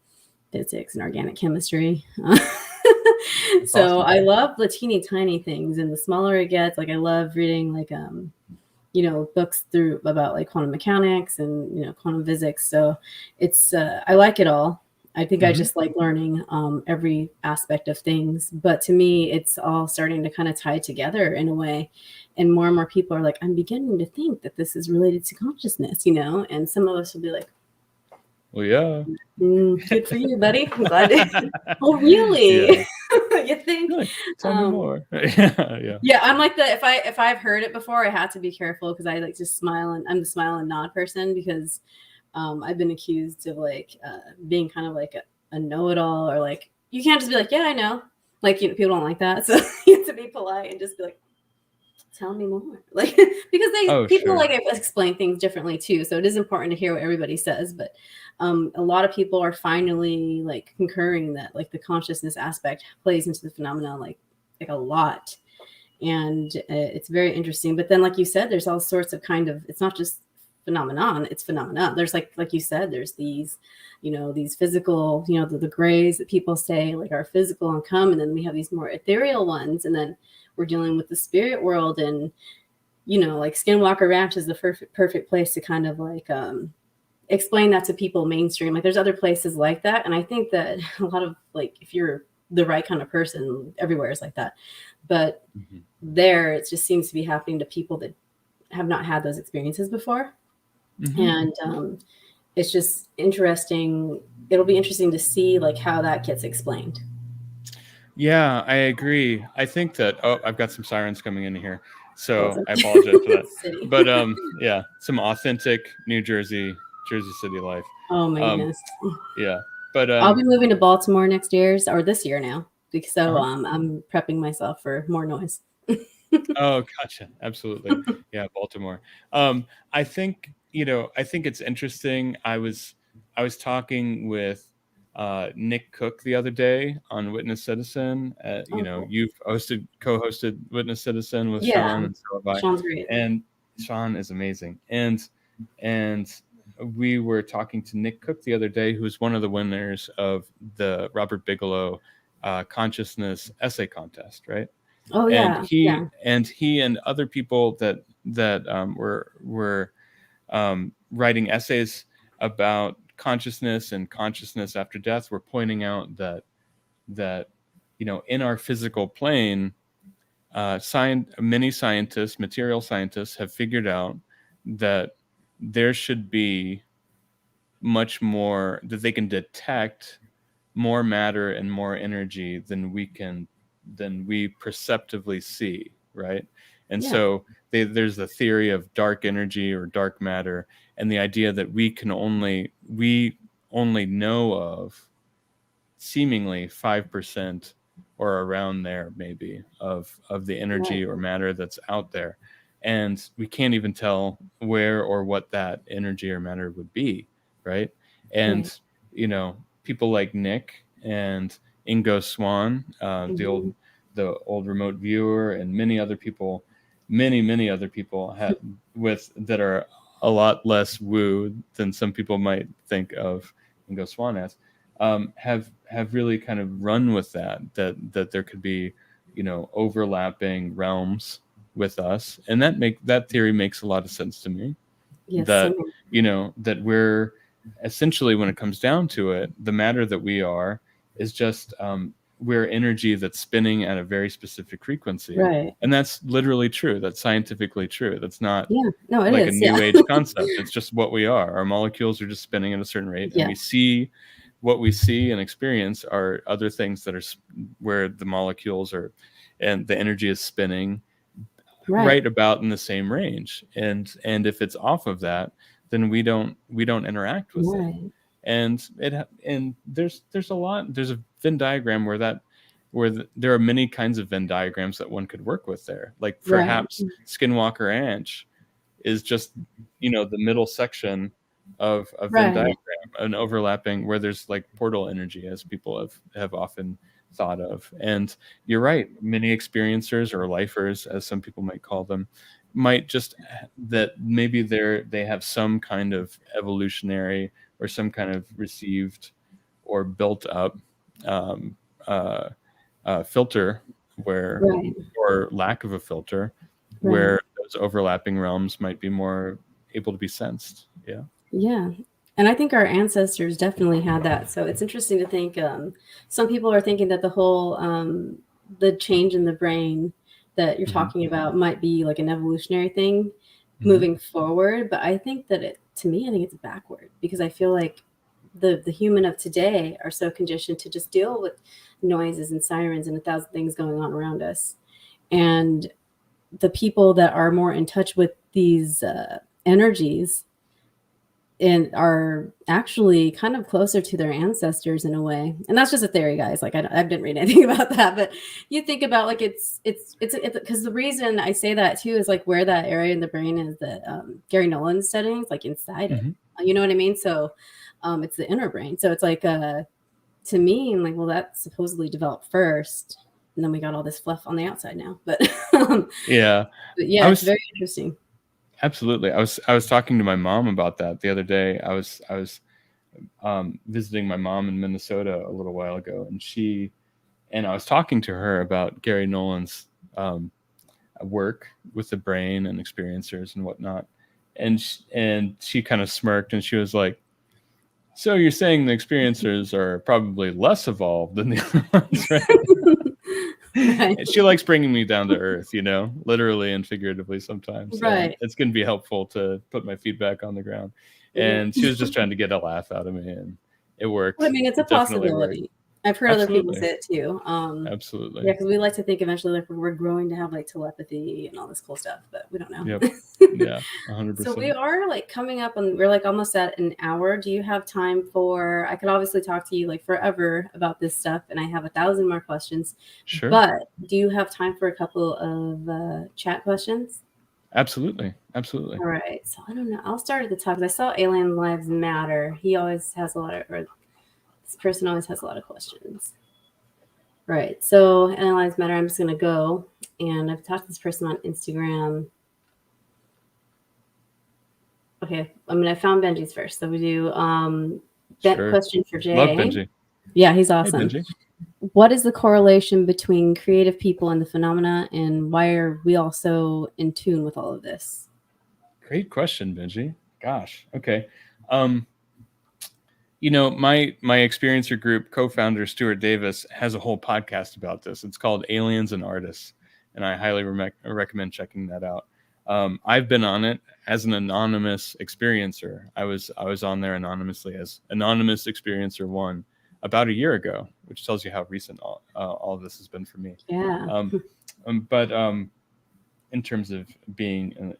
physics and organic chemistry. That's So awesome. I love the teeny tiny things, and the smaller it gets, like I love reading like you know, books through about like quantum mechanics and you know quantum physics. So it's I like it all. I think I Hmm. just like learning every aspect of things. But to me, it's all starting to kind of tie together in a way. And more people are like, I'm beginning to think that this is related to consciousness, you know? And some of us will be like, Well, yeah. good for you, buddy. I'm glad. Oh, really? Yeah. You think? Really? Tell me Um, more. Yeah. Yeah. yeah, I'm like the if I've heard it before, I have to be careful because I like just smile and I'm the smile and nod person because I've been accused of like being kind of like a know-it-all or like you can't just be like, yeah, I know. Like you know, people don't like that, so you have to be polite and just be like, tell me more, like because Oh, people sure. like explain things differently too. So it is important to hear what everybody says, but a lot of people are finally like concurring that like the consciousness aspect plays into the phenomenon like a lot, and it's very interesting. But then, like you said, there's all sorts of kind of it's not just phenomenon; it's phenomena. There's like you said, there's these, you know, these physical, you know, the grays that people say like are physical and come, and then we have these more ethereal ones, and then we're dealing with the spirit world, and you know, like Skinwalker Ranch is the perfect place to kind of like explain that to people mainstream. Like there's other places like that, and I think that a lot of like if you're the right kind of person, everywhere is like that. But Mhm. there it just seems to be happening to people that have not had those experiences before, Mhm. and it's just interesting. It'll be interesting to see like how that gets explained. Yeah, I agree. I think that, oh, I've got some sirens coming in here, Oh, it's so I okay. apologize for that. City. But yeah, some authentic New Jersey City life. Oh my Um, goodness. yeah, but I'll be moving to Baltimore next year or this year now. So uh-huh. I'm prepping myself for more noise. Oh, gotcha. Absolutely. Yeah, Baltimore. I think, I think it's interesting. I was talking with Nick Cook the other day on Witness Citizen. Oh, cool. You've co-hosted Witness Citizen with Yeah, Sean, and so have I. Sean's great. And Sean is amazing. And we were talking to Nick Cook the other day, who's one of the winners of the Robert Bigelow consciousness essay contest, right? Oh and yeah, he yeah, and he and other people that were writing essays about consciousness and consciousness after death were pointing out that in our physical plane, many scientists, material scientists, have figured out that there should be much more, that they can detect more matter and more energy than we perceptively see, right? And yeah, so there's the theory of dark energy or dark matter, and the idea that we only know of seemingly 5% or around there, maybe, of the right, energy or matter that's out there, and we can't even tell where or what that energy or matter would be, right? right. And people like Nick and Ingo Swann, Hmm. the old remote viewer, and many other people with that are a lot less woo than some people might think of Ingo Swann as, have really kind of run with that there could be overlapping realms with us, and that theory makes a lot of sense to me. Yes, That same. that we're essentially, when it comes down to it, the matter that we are is just, we're energy that's spinning at a very specific frequency, Right. and that's literally true. That's scientifically true. That's not Yeah. No, it like a is. Yeah. new age concept. It's just what we are. Our molecules are just spinning at a certain rate, and Yes. what we see and experience are other things that are where the molecules are, and the energy is spinning Right. right about in the same range. And if it's off of that, then we don't interact with it. Right. And there's a Venn diagram there are many kinds of Venn diagrams that one could work with there. Like Right. perhaps Skinwalker Ranch is just the middle section of a Venn Right. diagram, an overlapping where there's like portal energy, as people have often thought of. And you're right, many experiencers, or lifers as some people might call them, might just, that maybe they have some kind of evolutionary or some kind of received or built up um, uh, filter, where, Right. or lack of a filter, Right. where those overlapping realms might be more able to be sensed. Yeah. Yeah. And I think our ancestors definitely had that. So it's interesting to think, some people are thinking that the change in the brain that you're Hmm. talking about might be like an evolutionary thing Hmm. moving forward. But I think that to me, I think it's backward, because I feel like the human of today are so conditioned to just deal with noises and sirens and a thousand things going on around us. And the people that are more in touch with these energies and are actually kind of closer to their ancestors in a way. And that's just a theory, guys. Like I didn't read anything about that, but you think about like it's because the reason I say that too is like where that area in the brain is that Gary Nolan's studying is like inside it. Hmm. You know what I mean? So it's the inner brain. So it's like to me, I'm like, well, that supposedly developed first, and then we got all this fluff on the outside now. But Yeah. but I yeah, it's was very interesting. Absolutely. I was talking to my mom about that the other day. I was visiting my mom in Minnesota a little while ago, and I was talking to her about Gary Nolan's work with the brain and experiencers and whatnot, and she kind of smirked, and she was like, "So you're saying the experiencers are probably less evolved than the other ones, right?" Right. And she likes bringing me down to earth, literally and figuratively sometimes, and Right. it's going to be helpful to put my feet back on the ground. Yeah. And she was just trying to get a laugh out of me, and it Well, I worked. mean, it's a It definitely worked. possibility. I've heard other people Absolutely. say it too. Absolutely. Yeah, because we like to think eventually like we're growing to have like telepathy and all this cool stuff, but we don't know. Yep. Yeah. So we 100%. are like coming up on, we're like almost at an hour. Do you have time for, I could obviously talk to you like forever about this stuff and I have 1,000 more questions, Sure. but do you have time for a couple of chat questions? Absolutely. Absolutely. All right. So I don't know. I'll start at the top because I saw Alien Lives Matter. He always has a lot of, or this person always has a lot of questions. Right. So Alien Lives Matter, I'm just going to go and I've talked to this person on Instagram. Okay. I mean, I found Benji's first. So we do Sure. question for Love Jay. Benji. Yeah, he's Hey, awesome. Benji. What is the correlation between creative people and the phenomena, and why are we all so in tune with all of this? Great question, Benji. Gosh. Okay. Um, my experiencer group co-founder Stuart Davis has a whole podcast about this. It's called Aliens and Artists, and I highly recommend checking that out. I've been on it as an anonymous experiencer. I was on there anonymously as anonymous experiencer one about a year ago, which tells you how recent all of this has been for me. Yeah. But in terms of being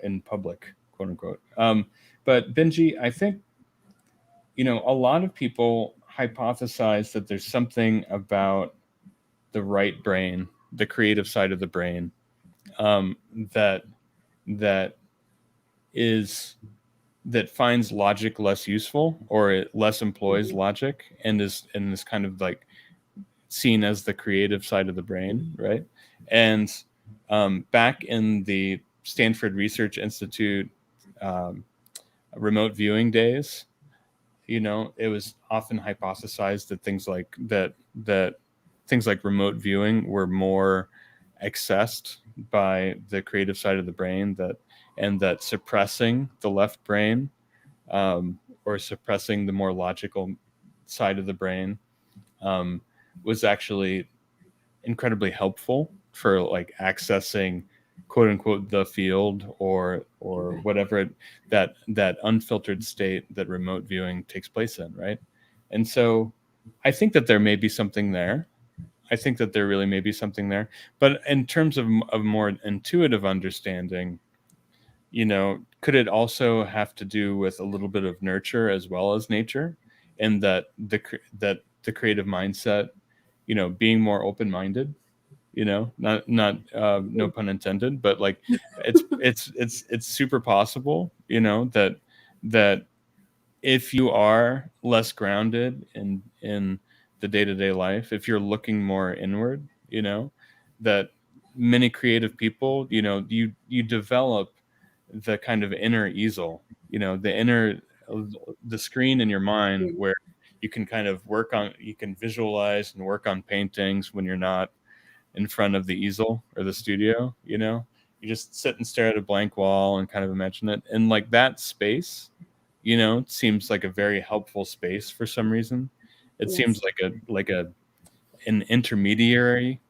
in public, quote unquote. But Benji, I think a lot of people hypothesize that there's something about the right brain, the creative side of the brain, that that is that finds logic less useful, or it less employs logic, and is kind of like seen as the creative side of the brain, right? And back in the Stanford Research Institute um, remote viewing days, it was often hypothesized that things like remote viewing were more accessed by the creative side of the brain, that suppressing the left brain, or suppressing the more logical side of the brain, was actually incredibly helpful for like accessing quote unquote the field, or whatever that unfiltered state that remote viewing takes place in, right? And so I think that there may be something there. I think that there really may be something there. But in terms of more intuitive understanding, could it also have to do with a little bit of nurture as well as nature, and that the creative mindset, being more open-minded, not no pun intended, but like it's super possible, that if you are less grounded in the day-to-day life, if you're looking more inward, that many creative people, you develop the kind of inner easel, the screen in your mind where you can kind of you can visualize and work on paintings when you're not in front of the easel or the studio. You just sit and stare at a blank wall and kind of imagine it, and like that space, it seems like a very helpful space for some reason. It Yes. seems like an intermediary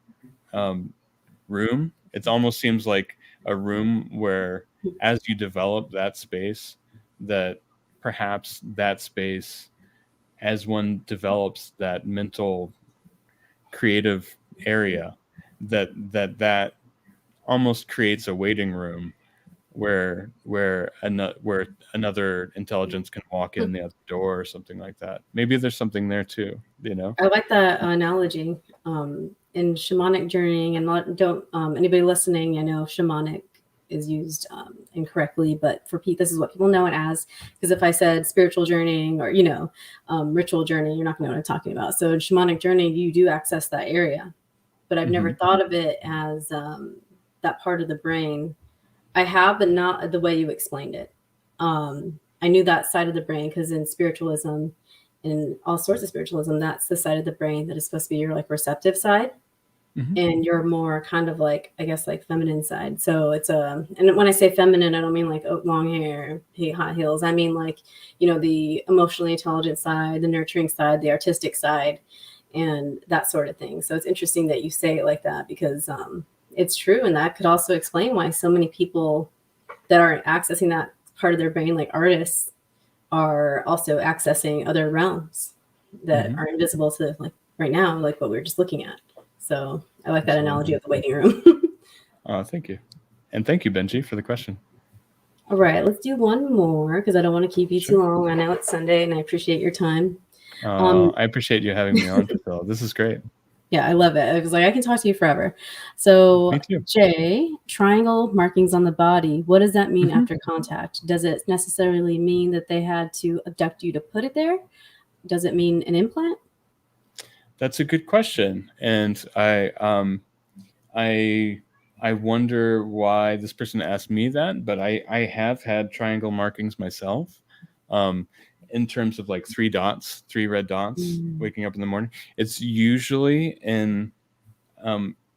room. It almost seems like a room where, as you develop that space, that perhaps that space, as one develops that mental creative area, that almost creates a waiting room where another intelligence can walk in the other door, or something like that. Maybe there's something there too. I like that analogy. In shamanic journeying, and don't anybody listening, I know shamanic is used incorrectly, but for Pete, this is what people know it as. Because if I said spiritual journeying or ritual journey, you're not going to know what I'm talking about. So in shamanic journey, you do access that area, but I've never thought of it as that part of the brain. I have, but not the way you explained it. I knew that side of the brain because in spiritualism, in all sorts of spiritualism, that's the side of the brain that is supposed to be your like receptive side, and you're more kind of like, I guess, like feminine side. So it's and when I say feminine, I don't mean like long hair, high heels. I mean like the emotionally intelligent side, the nurturing side, the artistic side, and that sort of thing. So it's interesting that you say it like that because it's true, and that could also explain why so many people that aren't accessing that part of their brain, like artists, are also accessing other realms that are invisible to like right now, like what we were just looking at. So I like that analogy Absolutely. of the waiting room. Thank you. And thank you, Benji, for the question. All right, let's do one more because I don't want to keep you too Sure. long. I know it's Sunday and I appreciate your time. Um, I appreciate you having me on, Pricilla. This is great. yeah, I love it. I was like, I can talk to you forever. So, Me too. Jay, triangle markings on the body. What does that mean Mhm. after contact? Does it necessarily mean that they had to abduct you to put it there? Does it mean an implant? That's a good question, and I wonder why this person asked me that. But I have had triangle markings myself, um, in terms of like three red dots, waking up in the morning. It's usually in,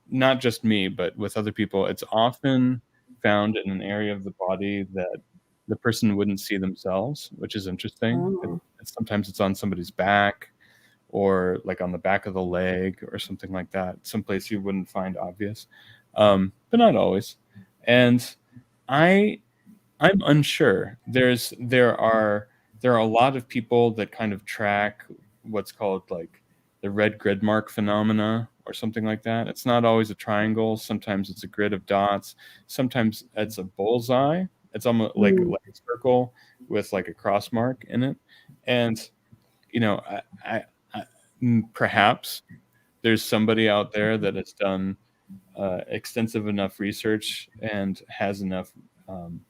not just me, but with other people. It's often found in an area of the body that the person wouldn't see themselves, which is interesting. Oh, Sometimes it's on somebody's back, or like on the back of the leg or something like that, someplace you wouldn't find obvious, but not always. And I I'm unsure. There are a lot of people that kind of track what's called like the red grid mark phenomena or something like that. It's not always a triangle. Sometimes it's a grid of dots. Sometimes it's a bullseye. It's almost mm, like a circle with like a cross mark in it. And you know, perhaps there's somebody out there that has done extensive enough research and has enough um,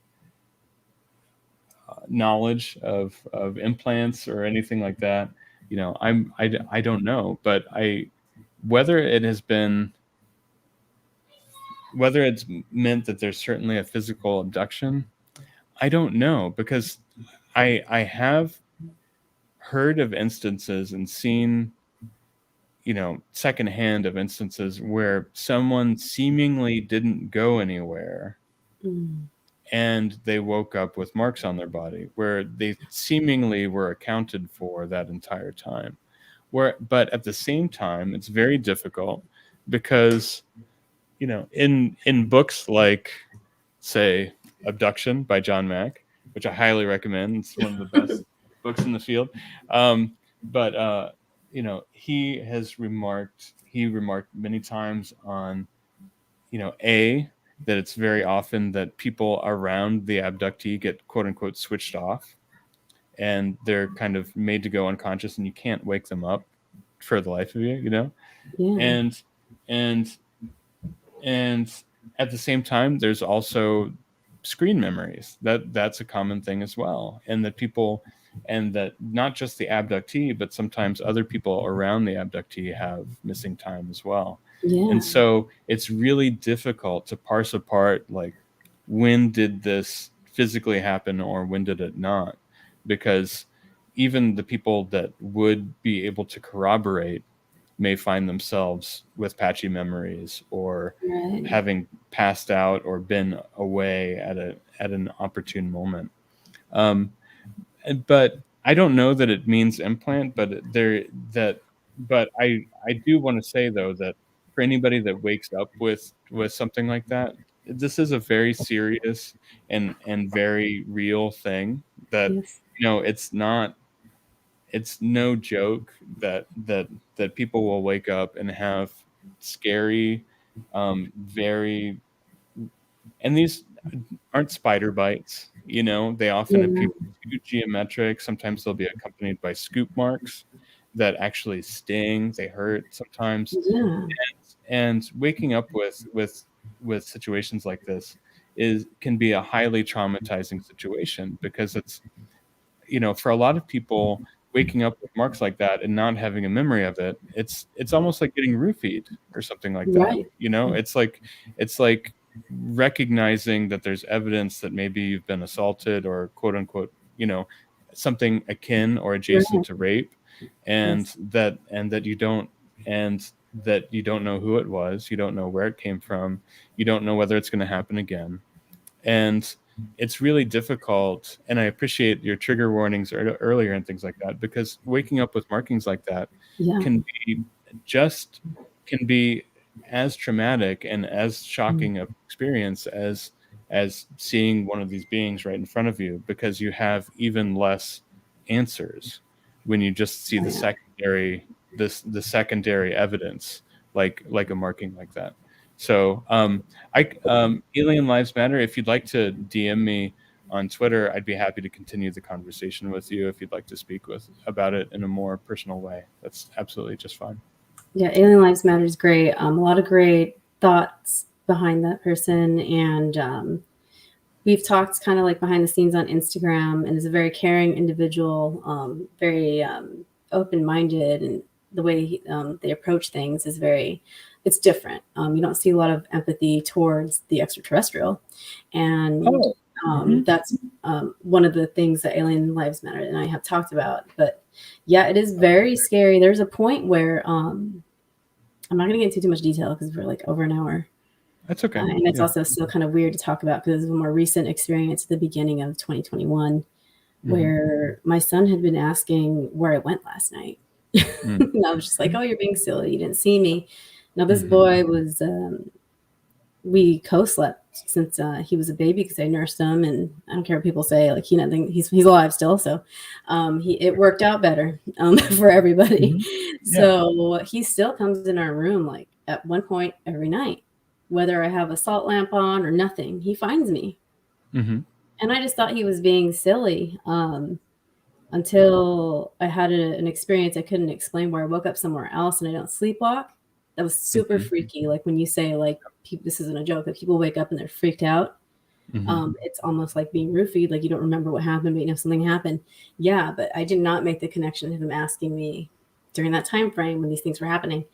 knowledge of implants or anything like that. I don't know, but whether it has been whether it's meant that there's certainly a physical abduction, I don't know, because I have heard of instances and seen, secondhand of instances where someone seemingly didn't go anywhere mm, and they woke up with marks on their body where they seemingly were accounted for that entire time. But at the same time, it's very difficult because, in books like, say, Abduction by John Mack, which I highly recommend. It's one of the best books in the field. But he remarked many times on, that it's very often that people around the abductee get quote unquote switched off, and they're kind of made to go unconscious, and you can't wake them up for the life of you. yeah, And and and at the same time, there's also screen memories. That's a common thing as well, and that not just the abductee, but sometimes other people around the abductee have missing time as well. yeah, And so it's really difficult to parse apart, like, when did this physically happen or when did it not, because even the people that would be able to corroborate may find themselves with patchy memories, or right, having passed out or been away at an opportune moment. Um, but I don't know that it means implant, but I do want to say, though, that for anybody that wakes up with something like that, this is a very serious and very real thing. That, yes, it's no joke that people will wake up and have scary, very, and these aren't spider bites. They often appear yeah, too geometric. Sometimes they'll be accompanied by scoop marks that actually sting. They hurt sometimes. yeah, And waking up with situations like this can be a highly traumatizing situation, because it's, for a lot of people, waking up with marks like that and not having a memory of it, it's almost like getting roofied or something like that. right, It's like recognizing that there's evidence that maybe you've been assaulted, or quote unquote, something akin or adjacent right, to rape, and yes, that you don't know who it was, you don't know where it came from, you don't know whether it's going to happen again. And it's really difficult, and I appreciate your trigger warnings earlier and things like that, because waking up with markings like that yeah, can be just can be as traumatic and as mm, shocking of experience as seeing one of these beings right in front of you, because you have even less answers when you just see oh, the yeah, secondary the secondary evidence, like a marking like that. So Alien Lives Matter. If you'd like to DM me on Twitter, I'd be happy to continue the conversation with you. If you'd like to speak about it in a more personal way, that's absolutely just fine. Yeah, Alien Lives Matter is great. A lot of great thoughts behind that person, and we've talked kind of like behind the scenes on Instagram, and is a very caring individual, very open-minded, and the way they approach things is it's different. You don't see a lot of empathy towards the extraterrestrial, and that's one of the things that Alien Lives Matter and I have talked about. But yeah, it is very scary. There's a point where I'm not going to get into too much detail because we're like over an hour. That's okay. And it's also still kind of weird to talk about because it's a more recent experience at the beginning of 2021 where my son had been asking where I went last night. And I was just like, oh, you're being silly. You didn't see me. Now, this boy was, we co-slept since he was a baby because I nursed him. And I don't care what people say, like, he's alive still. So it worked out better for everybody. So he still comes in our room like at one point every night. Whether I have a salt lamp on or nothing, he finds me. And I just thought he was being silly until I had an experience I couldn't explain where I woke up somewhere else and I don't sleepwalk. That was super freaky. Like when you say like, this isn't a joke, that people wake up and they're freaked out. It's almost like being roofied. Like you don't remember what happened, but you know something happened. Yeah, but I did not make the connection to him asking me during that time frame when these things were happening.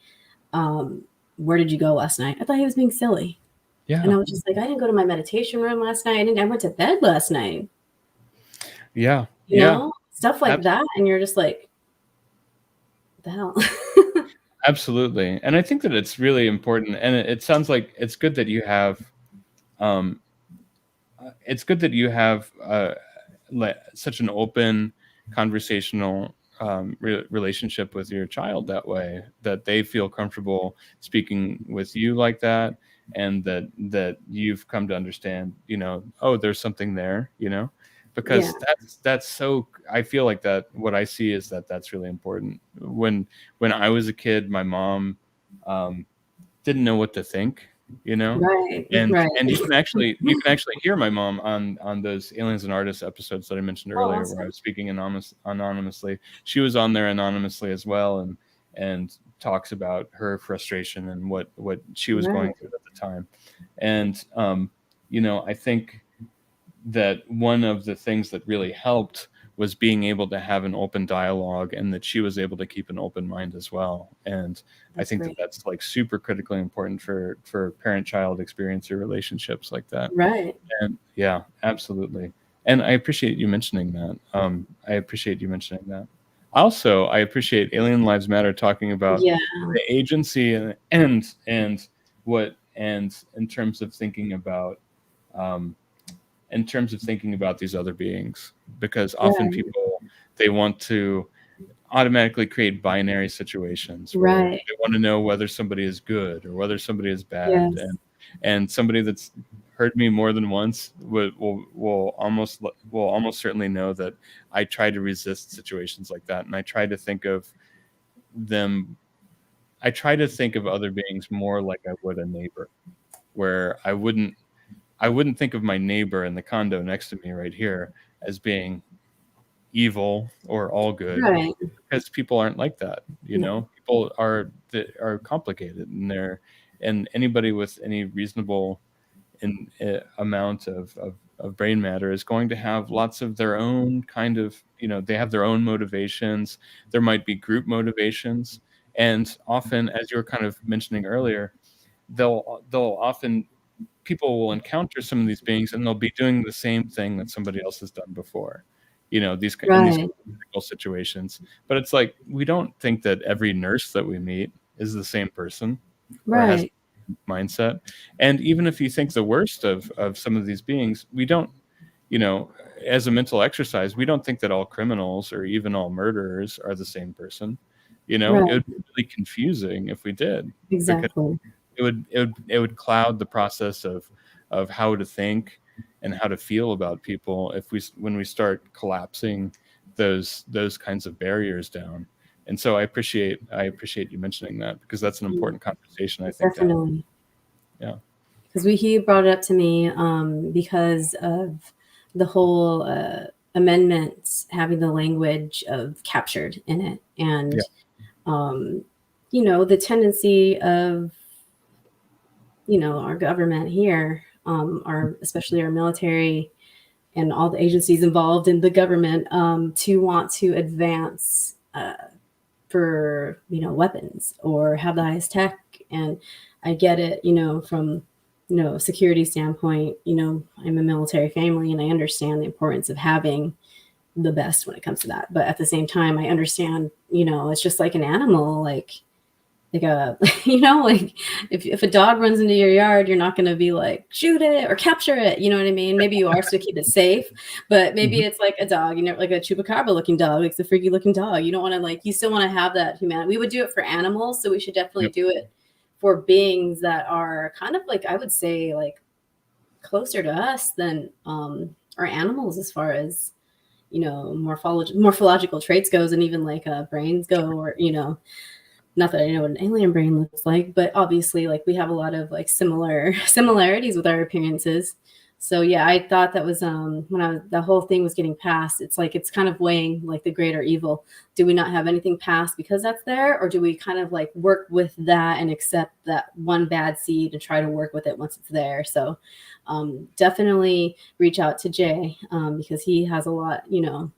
Where did you go last night? I thought he was being silly. Yeah. And I was just like, I didn't go to my meditation room last night. I went to bed last night. Yeah. You know, stuff like that. And you're just like, what the hell? Absolutely. And I think that it's really important. And it sounds like it's good that you have, such an open conversational relationship with your child that way, that they feel comfortable speaking with you like that, and that you've come to understand, oh, there's something there, because that's so, I feel like that what I see is that's really important. When I was a kid, my mom didn't know what to think, Right. And you can actually hear my mom on those Aliens and Artists episodes that I mentioned earlier, where I was speaking anonymously. She was on there anonymously as well, and talks about her frustration and what she was going through at the time. And I think that one of the things that really helped was being able to have an open dialogue, and that she was able to keep an open mind as well. And I think that's like super critically important for parent-child experience or relationships like that. Right. And yeah, absolutely. And I appreciate you mentioning that. Also, I appreciate Alien Lives Matter talking about the agency and what, and in terms of thinking about these other beings, because often people, they want to automatically create binary situations where they want to know whether somebody is good or whether somebody is bad. And somebody that's heard me more than once will almost certainly know that I try to resist situations like that, and I try to think of other beings more like I would a neighbor, where I wouldn't think of my neighbor in the condo next to me right here as being evil or all good, because people aren't like that. People are complicated, and anybody with any reasonable amount of brain matter is going to have lots of their own kind of, they have their own motivations. There might be group motivations, and often, as you were kind of mentioning earlier, they'll often, people will encounter some of these beings and they'll be doing the same thing that somebody else has done before, in these critical situations. But it's like, we don't think that every nurse that we meet is the same person or has the same mindset. And even if you think the worst of some of these beings, we don't, as a mental exercise, we don't think that all criminals or even all murderers are the same person. It would be really confusing if we did. Exactly. It would cloud the process of how to think and how to feel about people when we start collapsing those kinds of barriers down. And so I appreciate you mentioning that, because that's an important conversation, I think, to have. Definitely. Yeah. Because he brought it up to me because of the whole amendments having the language of captured in it. And, the tendency of, our government here, especially our military and all the agencies involved in the government, to want to advance for weapons or have the highest tech. And I get it, from security standpoint. I'm a military family, and I understand the importance of having the best when it comes to that. But at the same time, I understand, it's just like an animal, like a like if a dog runs into your yard, you're not going to be like shoot it or capture it, you know what I mean? Maybe you are to keep it safe, but maybe it's like a dog, like a chupacabra looking dog, like it's a freaky looking dog. You don't want to, you still want to have that humanity. We would do it for animals, so we should definitely do it for beings that are kind of like, I would say, like closer to us than our animals, as far as morphological traits goes, and even like brains go, or not that I know what an alien brain looks like, but obviously, like, we have a lot of like similarities with our appearances. So yeah, I thought that was when the whole thing was getting passed, it's like it's kind of weighing like the greater evil. Do we not have anything passed because that's there, or do we kind of like work with that and accept that one bad seed and try to work with it once it's there? So definitely reach out to Jay because he has a lot, to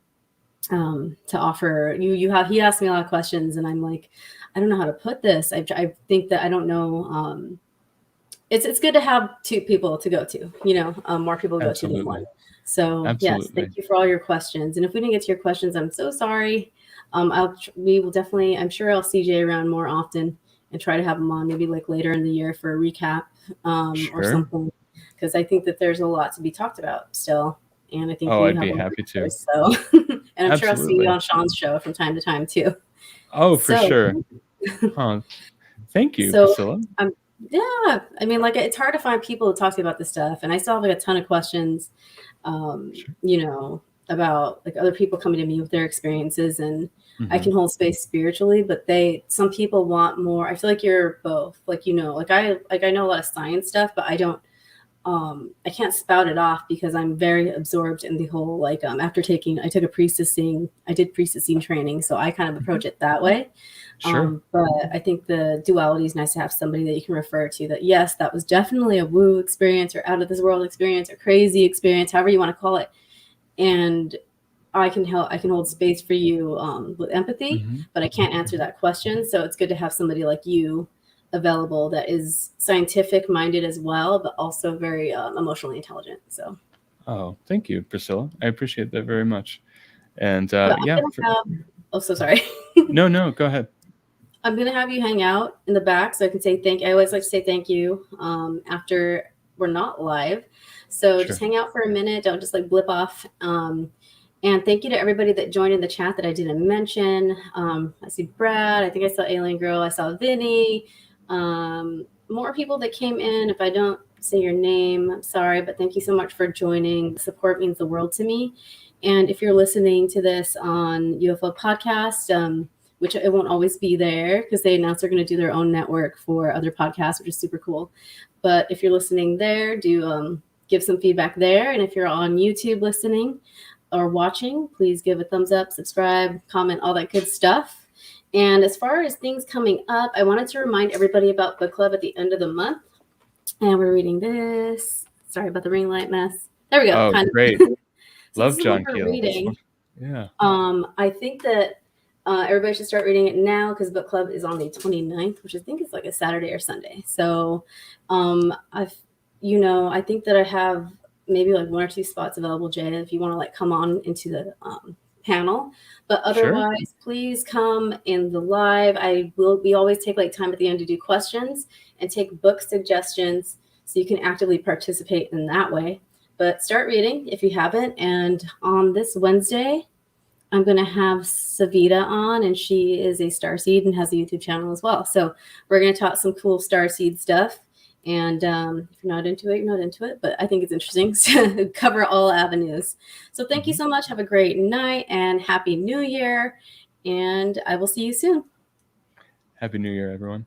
offer. He asked me a lot of questions, and I'm like, I don't know how to put this. I think that I don't know. It's good to have two people to go to, more people to go to than one. So yes, thank you for all your questions. And if we didn't get to your questions, I'm so sorry. We will definitely, I'm sure I'll see Jay around more often and try to have him on maybe like later in the year for a recap or something. Because I think that there's a lot to be talked about still. And I think I'd be happy to. So, and I'm sure I'll see you on Sean's show from time to time too. Oh, for sure. Thank you, Pricilla. Yeah, I mean, like, it's hard to find people to talk to about this stuff, and I still have like a ton of questions, about like other people coming to me with their experiences, and I can hold space spiritually, but some people want more. I feel like you're both, like, like I know a lot of science stuff, but I don't. I can't spout it off because I'm very absorbed in the whole, like, I did priestessing training, so I kind of approach it that way. Sure. But I think the duality is nice to have somebody that you can refer to that, yes, that was definitely a woo experience or out of this world experience or crazy experience, however you want to call it. And I can hold space for you with empathy, but I can't answer that question. So it's good to have somebody like you available that is scientific minded as well, but also very so thank you, Pricilla. I appreciate that very much. And so sorry. No, go ahead. I'm gonna have you hang out in the back so I can say thank you. I always like to say thank you after we're not live, so just hang out for a minute, don't just like blip off. And thank you to everybody that joined in the chat that I didn't mention. I see Brad, I think I saw Alien Girl, I saw Vinny, more people that came in. If I don't say your name, I'm sorry, but thank you so much for joining. The support means the world to me. And if you're listening to this on UFO Podcast, which it won't always be there because they announced they're going to do their own network for other podcasts, which is super cool. But if you're listening there, do give some feedback there. And if you're on YouTube listening or watching, please give a thumbs up, subscribe, comment, all that good stuff. And as far as things coming up, I wanted to remind everybody about book club at the end of the month. And we're reading this. Sorry about the ring light mess. There we go. Oh, great. So love John Keel. Reading. Yeah. I think that everybody should start reading it now because book club is on the 29th, which I think is like a Saturday or Sunday. So I think that I have maybe like 1 or 2 spots available, Jay, if you want to like come on into the panel. But otherwise, please come in the live. We always take like time at the end to do questions and take book suggestions so you can actively participate in that way. But start reading if you haven't. And on this Wednesday, I'm going to have Savita on, and she is a starseed and has a YouTube channel as well. So we're going to talk some cool starseed stuff. And if you're not into it, you're not into it. But I think it's interesting to cover all avenues. So thank you so much. Have a great night and Happy New Year. and I will see you soon. Happy New Year, everyone.